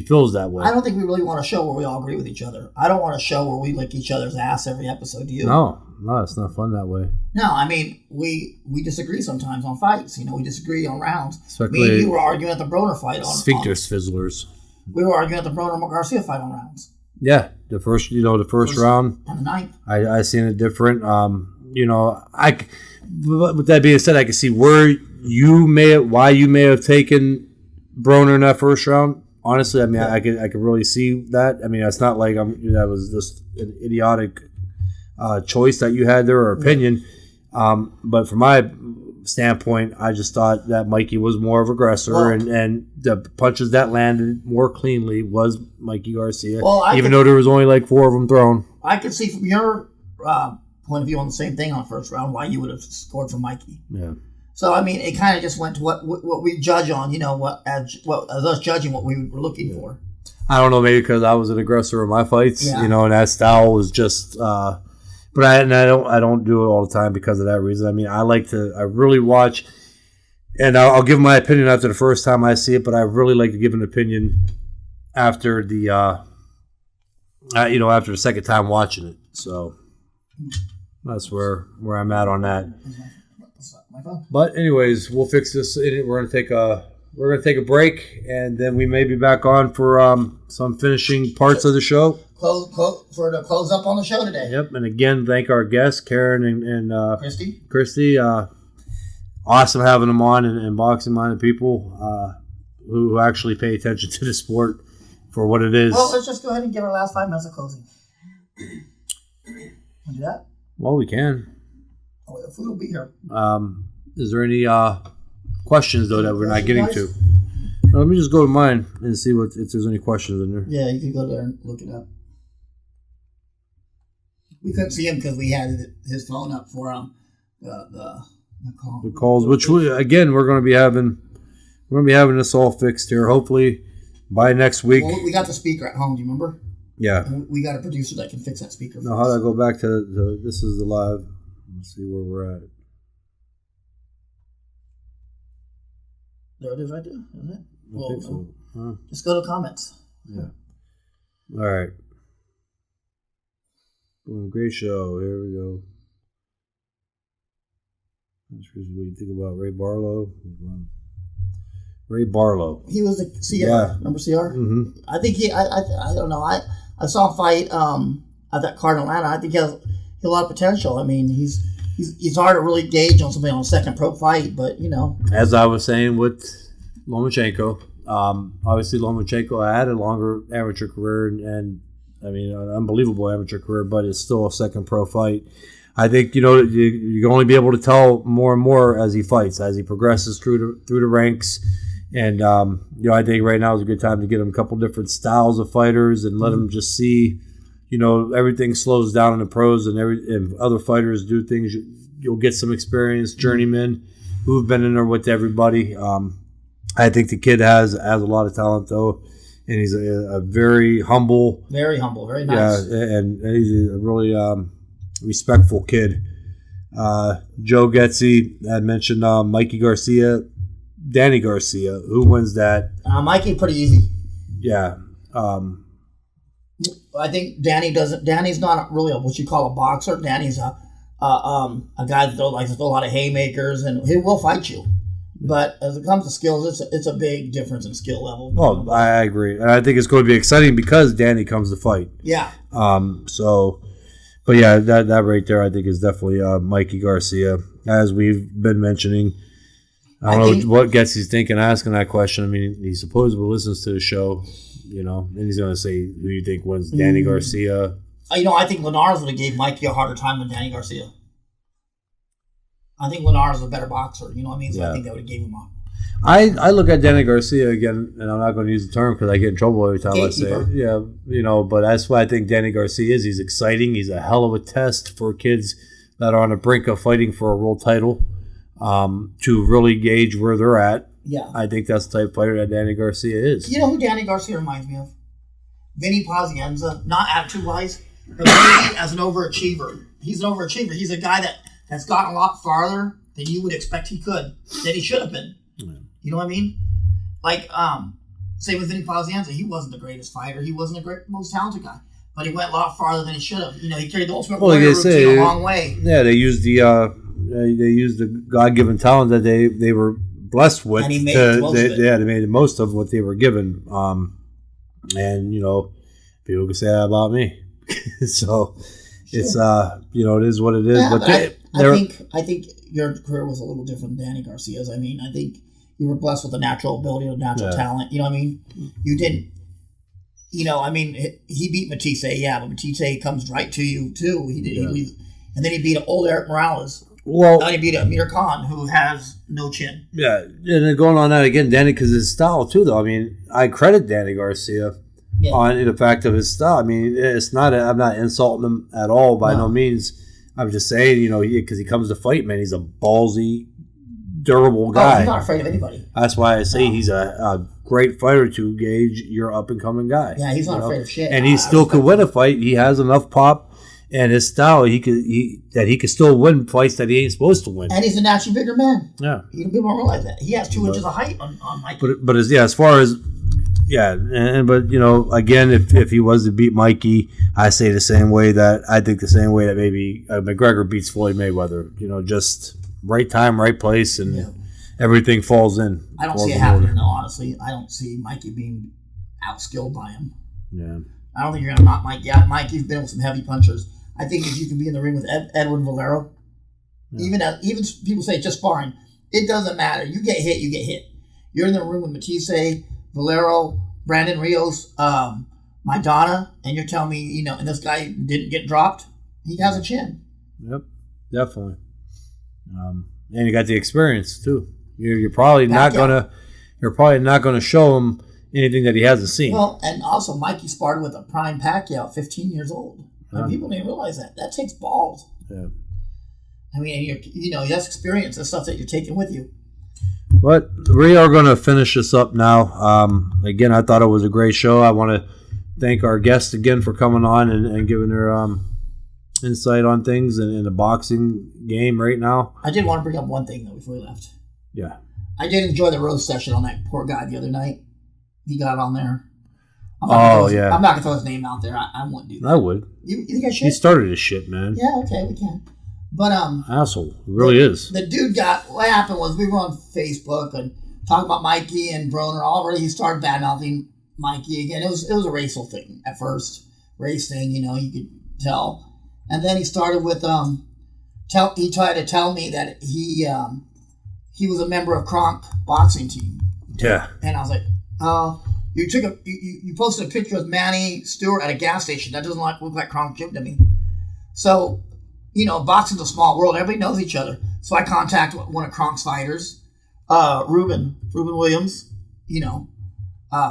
feels that way. I don't think we really want a show where we all agree with each other. I don't want a show where we lick each other's ass every episode. Do you? No, it's not fun that way. No, I mean, we disagree sometimes on fights. We disagree on rounds. Especially Me and you were arguing at the Broner fight on sphincter fizzlers. We were arguing at the Broner Garcia fight on rounds. Yeah, the first round. And the ninth. I seen it different. With that being said, I can see why you may have taken Broner in that first round. Honestly, I mean, I could really see that. I mean, it's not like that was just an idiotic choice that you had there or opinion. But from my standpoint, I just thought that Mikey was more of an aggressor, and the punches that landed more cleanly was Mikey Garcia, even though there was only like 4 of them thrown. I could see from your point of view on the same thing on the first round why you would have scored for Mikey. Yeah. So I mean, it kind of just went to what we judge on, as us judging what we were looking for. I don't know, maybe because I was an aggressor in my fights, and that style was just. But I don't do it all the time because of that reason. I mean, I really watch, and I'll give my opinion after the first time I see it, but I really like to give an opinion after the after the second time watching it. So that's where I'm at on that. But anyways, we'll fix this. We're gonna take a break, and then we may be back on for some finishing parts of the show. For the close up on the show today. Yep, and again, thank our guests, Caryn and Christy. Christy, awesome having them on, and boxing-minded people who actually pay attention to the sport for what it is. Well, let's just go ahead and give our last 5 minutes of closing. Want to do that? Well, we can. Oh, the food will be here. Is there any questions though that we're not getting to? Now, let me just go to mine and see if there's any questions in there. Yeah, you can go there and look it up. We couldn't see him because we had his phone up for the call. The calls, which we're going to be having this all fixed here. Hopefully by next week. Well, we got the speaker at home. Do you remember? Yeah. And we got a producer that can fix that speaker. Now, how do I go back to this is the live? Let's see where we're at. There it is right there, isn't it? I think so. Huh? Just go to comments. Yeah. All right. Boom, great show. Here we go. That's what you think about Ray Barlow. Ray Barlow. He was a CR. Yeah. Remember CR? Mm-hmm. I think I don't know. I saw him fight at that card in Atlanta. I think he has a lot of potential. I mean, he's hard to really gauge on somebody on a second pro fight, but you know. As I was saying with Lomachenko, obviously Lomachenko had a longer amateur career and I mean an unbelievable amateur career, but it's still a second pro fight. I think you can only be able to tell more and more as he fights, as he progresses through the ranks. And I think right now is a good time to get him a couple different styles of fighters and let him just see. Everything slows down in the pros, and other fighters do things. You'll get some experience, journeymen who've been in there with everybody. I think the kid has a lot of talent though, and he's a very humble, very nice. Yeah, and he's a really respectful kid. Joe Getzy had mentioned Mikey Garcia, Danny Garcia. Who wins that? Mikey, pretty easy. Yeah. I think Danny doesn't. Danny's not really what you call a boxer. Danny's a guy that likes to throw a lot of haymakers, and he will fight you. But as it comes to skills, it's a big difference in skill level. Well, I agree. And I think it's going to be exciting because Danny comes to fight. Yeah. But yeah, that right there, I think is definitely Mikey Garcia, as we've been mentioning. I don't know what Getsy's thinking asking that question. I mean, he supposedly listens to the show, and he's going to say, who do you think wins, Danny Garcia? I think Linares would have gave Mikey a harder time than Danny Garcia. I think Linares is a better boxer, you know what I mean? So yeah. I think that would have gave him a... I look at Danny Garcia again, and I'm not going to use the term because I get in trouble every time I say it. Yeah, but that's why I think Danny Garcia is. He's exciting. He's a hell of a test for kids that are on the brink of fighting for a world title to really gauge where they're at. Yeah. I think that's the type of fighter that Danny Garcia is. You know who Danny Garcia reminds me of? Vinny Pazienza, not attitude-wise, but maybe as an overachiever. He's an overachiever. He's a guy that's gotten a lot farther than you would expect he could, that he should have been. Yeah. You know what I mean? Like, say with Vinny Pazienza, he wasn't the greatest fighter. He wasn't the most talented guy. But he went a lot farther than he should have. He carried the Ultimate Warrior routine a long way. Yeah, they used the God-given talent that they were blessed with. And he made the most of it. Yeah, they made the most of what they were given. And, people can say that about me. So, sure. It's, it is what it is. Yeah, but I think your career was a little different than Danny Garcia's. I mean, I think you were blessed with a natural ability, a natural talent. You know what I mean? You didn't, he beat Matisse, yeah, but Matisse comes right to you, too. He did. Yeah. And then he beat old Eric Morales. Well, then he beat Amir Khan, who has no chin. Yeah, and then going on that again, Danny, because his style, too, though. I mean, I credit Danny Garcia on the fact of his style. I mean, it's not, I'm not insulting him at all by no means. I'm just saying, because he comes to fight, man, he's a ballsy, durable guy. He's not afraid of anybody. That's why I say he's a great fighter to gauge your up-and-coming guy. Yeah, he's not afraid of shit. And he still could win a fight. He has enough pop and his style he could still win fights that he ain't supposed to win. And he's a naturally bigger man. Yeah. People don't realize that. He has 2 inches of height on Mikey. But as far as... Yeah, but again, if he was to beat Mikey, I say the same way that maybe McGregor beats Floyd Mayweather. Just right time, right place, and everything falls in. I don't see it happening, though. Honestly, I don't see Mikey being outskilled by him. Yeah, I don't think you're gonna knock Mikey out. Mikey's been with some heavy punchers. I think if you can be in the ring with Edwin Valero, even people say it's just sparring, it doesn't matter. You get hit, you get hit. You're in the room with Matisse, Valero, Brandon Rios, Maidana, and you're telling me, and this guy didn't get dropped. He has a chin. Yep, definitely. And you got the experience too. You're probably not gonna show him anything that he hasn't seen. Well, and also Mikey sparred with a prime Pacquiao at 15 years old. And people didn't realize that. That takes balls. Yeah. I mean, that's experience. That's stuff that you're taking with you. But we are going to finish this up now. Again, I thought it was a great show. I want to thank our guests again for coming on and giving their insight on things in the boxing game right now. I did want to bring up one thing, though, before we left. Yeah. I did enjoy the roast session on that poor guy the other night. He got on there. I'm not going to throw his name out there. I wouldn't do that. I would. You think I should? He started his shit, man. Yeah, okay, we can. But asshole, he really is. The dude what happened was we were on Facebook and talking about Mikey and Broner. Already he started bad-mouthing Mikey again. It was a racial thing at first. Race thing, you could tell. And then he started with, he tried to tell me that he was a member of Kronk boxing team. Yeah. And I was like, you posted a picture of Manny Stewart at a gas station. That doesn't look like Kronk Jim to me. So, boxing's a small world. Everybody knows each other. So I contact one of Kronk's fighters, Ruben Williams,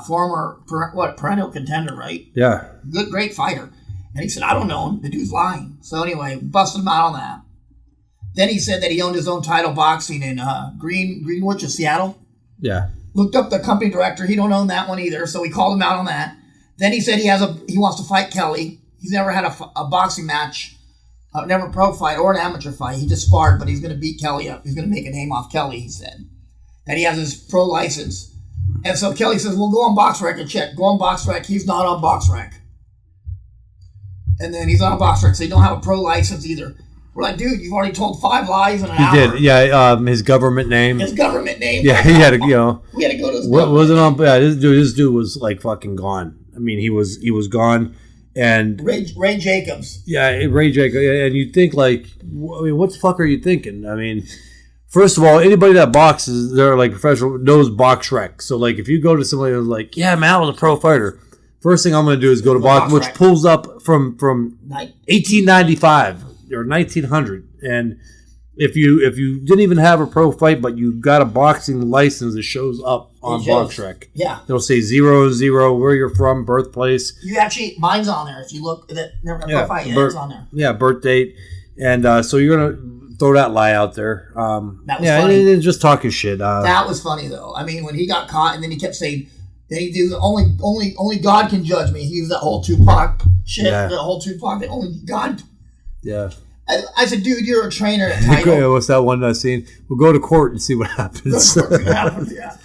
former perennial contender, right? Yeah. Great fighter. And he said, I don't know him. The dude's lying. So anyway, busted him out on that. Then he said that he owned his own title boxing in Greenwich of Seattle. Yeah. Looked up the company director. He don't own that one either. So we called him out on that. Then he said he wants to fight Kelly. He's never had a boxing match, never a pro fight or an amateur fight. He just sparred, but he's going to beat Kelly up. He's going to make a name off Kelly, he said. That he has his pro license. And so Kelly says, well, go on BoxRec and check. Go on BoxRec. He's not on BoxRec. And then he's on BoxRec, so he don't have a pro license either. We're like, dude, you've already told 5 lies in an hour. He did, yeah. His government name. Yeah, he had to, we had to go to his what was it on? Yeah, this dude was like fucking gone. I mean, he was gone. And Ray Jacobs. Yeah, Ray Jacobs. And you think like, what the fuck are you thinking? I mean, first of all, anybody that boxes, they're like professional, knows BoxRec. So like, if you go to somebody who's like, yeah, man, I was a pro fighter. First thing I'm going to do is go to Box, which pulls up from 1895 or 1900. And if you didn't even have a pro fight, but you got a boxing license, it shows up on BoxRec. Yeah. It'll say 0, where you're from, birthplace. You actually, mine's on there. If you look, never had a pro fight, it's on there. Yeah, birth date. And so you're going to throw that lie out there. That was funny. And just talking shit. That was funny, though. I mean, when he got caught and then he kept saying, then he do only God can judge me. He used that whole Tupac shit, the whole Tupac, that only God. Yeah. I said, dude, you're a trainer at Title. What's that one scene? We'll go to court and see what happens. Yeah.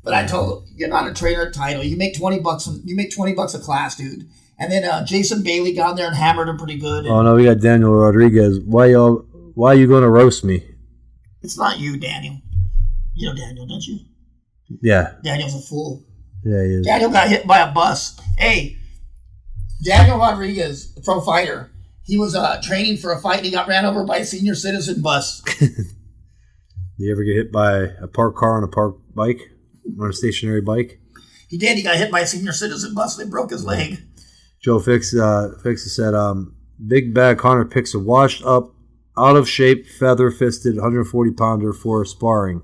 But I told him, you're not a trainer at Title. You make $20. You make $20 a class, dude. And then Jason Bailey got in there and hammered him pretty good. Oh no, we got Daniel Rodriguez. Why are you going to roast me? It's not you, Daniel. You know Daniel, don't you? Yeah. Daniel's a fool. Yeah, he is. Daniel got hit by a bus. Hey, Daniel Rodriguez, a pro fighter, he was training for a fight and he got ran over by a senior citizen bus. Did you ever get hit by a parked car on a parked bike? On a stationary bike? He did. He got hit by a senior citizen bus and they broke his leg. Joe Fix said, Big Bad Connor picks a washed up, out of shape, feather fisted 140 pounder for sparring.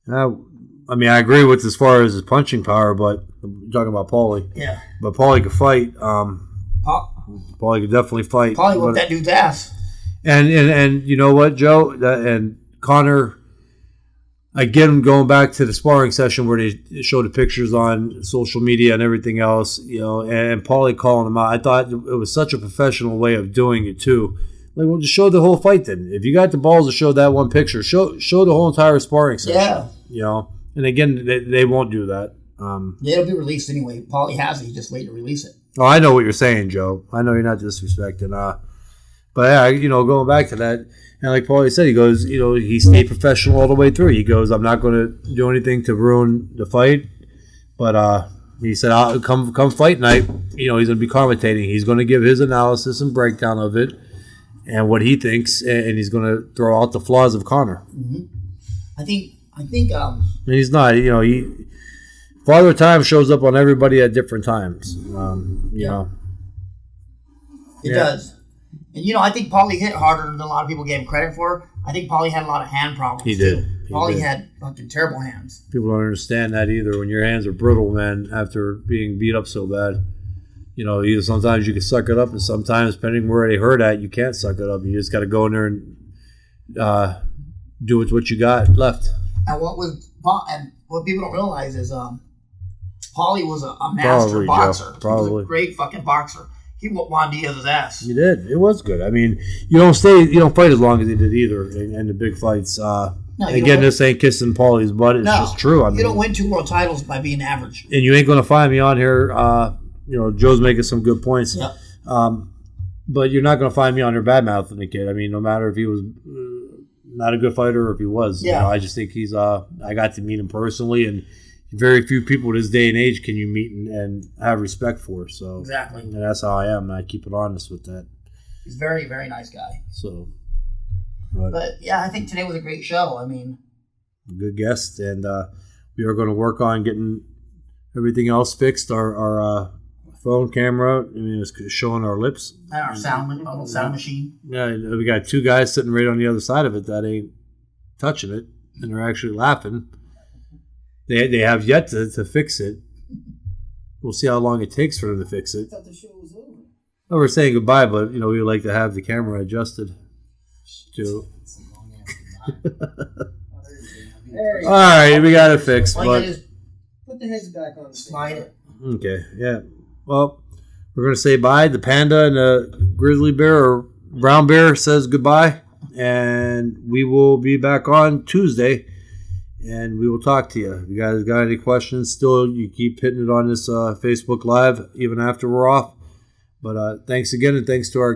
I mean, I agree with as far as his punching power, but I'm talking about Paulie. Yeah. But Paulie could fight. Paulie could definitely fight. Paulie whooped that dude's ass. And you know what, Joe? And Connor, again, going back to the sparring session where they showed the pictures on social media and everything else, and Paulie calling him out. I thought it was such a professional way of doing it, too. Like, well, just show the whole fight then. If you got the balls to show that one picture, show the whole entire sparring session. Yeah. And again, they won't do that. It'll be released anyway. Paulie has it. He just wait to release it. Oh, I know what you're saying, Joe. I know you're not disrespecting. But yeah, going back to that, and like Paulie said, he goes, he stayed professional all the way through. He goes, I'm not going to do anything to ruin the fight. But he said, I'll come fight night. He's going to be commentating. He's going to give his analysis and breakdown of it and what he thinks, and he's going to throw out the flaws of Connor. Mm-hmm. I think. And he's not. Father Time shows up on everybody at different times. It does. And, I think Paulie hit harder than a lot of people gave him credit for. I think Paulie had a lot of hand problems, He did. Paulie had fucking terrible hands. People don't understand that either. When your hands are brittle, man, after being beat up so bad, either sometimes you can suck it up, and sometimes, depending where they hurt at, you can't suck it up. You just got to go in there and do with what you got left. And what people don't realize is Paulie was a master boxer. Joe, probably. He was a great fucking boxer. He whooped Juan Diaz's ass. He did. It was good. I mean, you don't fight as long as he did either in the big fights. Again, this ain't kissing Paulie's butt. It's just true. You don't win 2 world titles by being average. And you ain't going to find me on here. Joe's making some good points. Yep. But you're not going to find me on here bad-mouthing the kid. I mean, no matter if he was not a good fighter or if he was. Yeah. I just think he's. I got to meet him personally, and very few people in this day and age can you meet and have respect for. So Exactly. and that's how I am, and I keep it honest with that. He's a very, very nice guy. So, But yeah, I think today was a great show. I mean, good guest, and we are going to work on getting everything else fixed. Our phone camera, it's showing our lips. and our sound machine. Yeah, we got two guys sitting right on the other side of it that ain't touching it, and they're actually laughing. They have yet to fix it. We'll see how long it takes for them to fix it. I thought the show was over. Well, we're saying goodbye, but we would like to have the camera adjusted. To Hey, all right, we got it fixed. All you gotta But do is put the heads back on. slide it. okay, yeah. Well, we're gonna say bye. The panda and the grizzly bear or brown bear says goodbye, and we will be back on Tuesday, and we will talk to you. If you guys got any questions, still you keep hitting it on this Facebook Live even after we're off. But thanks again, and thanks to our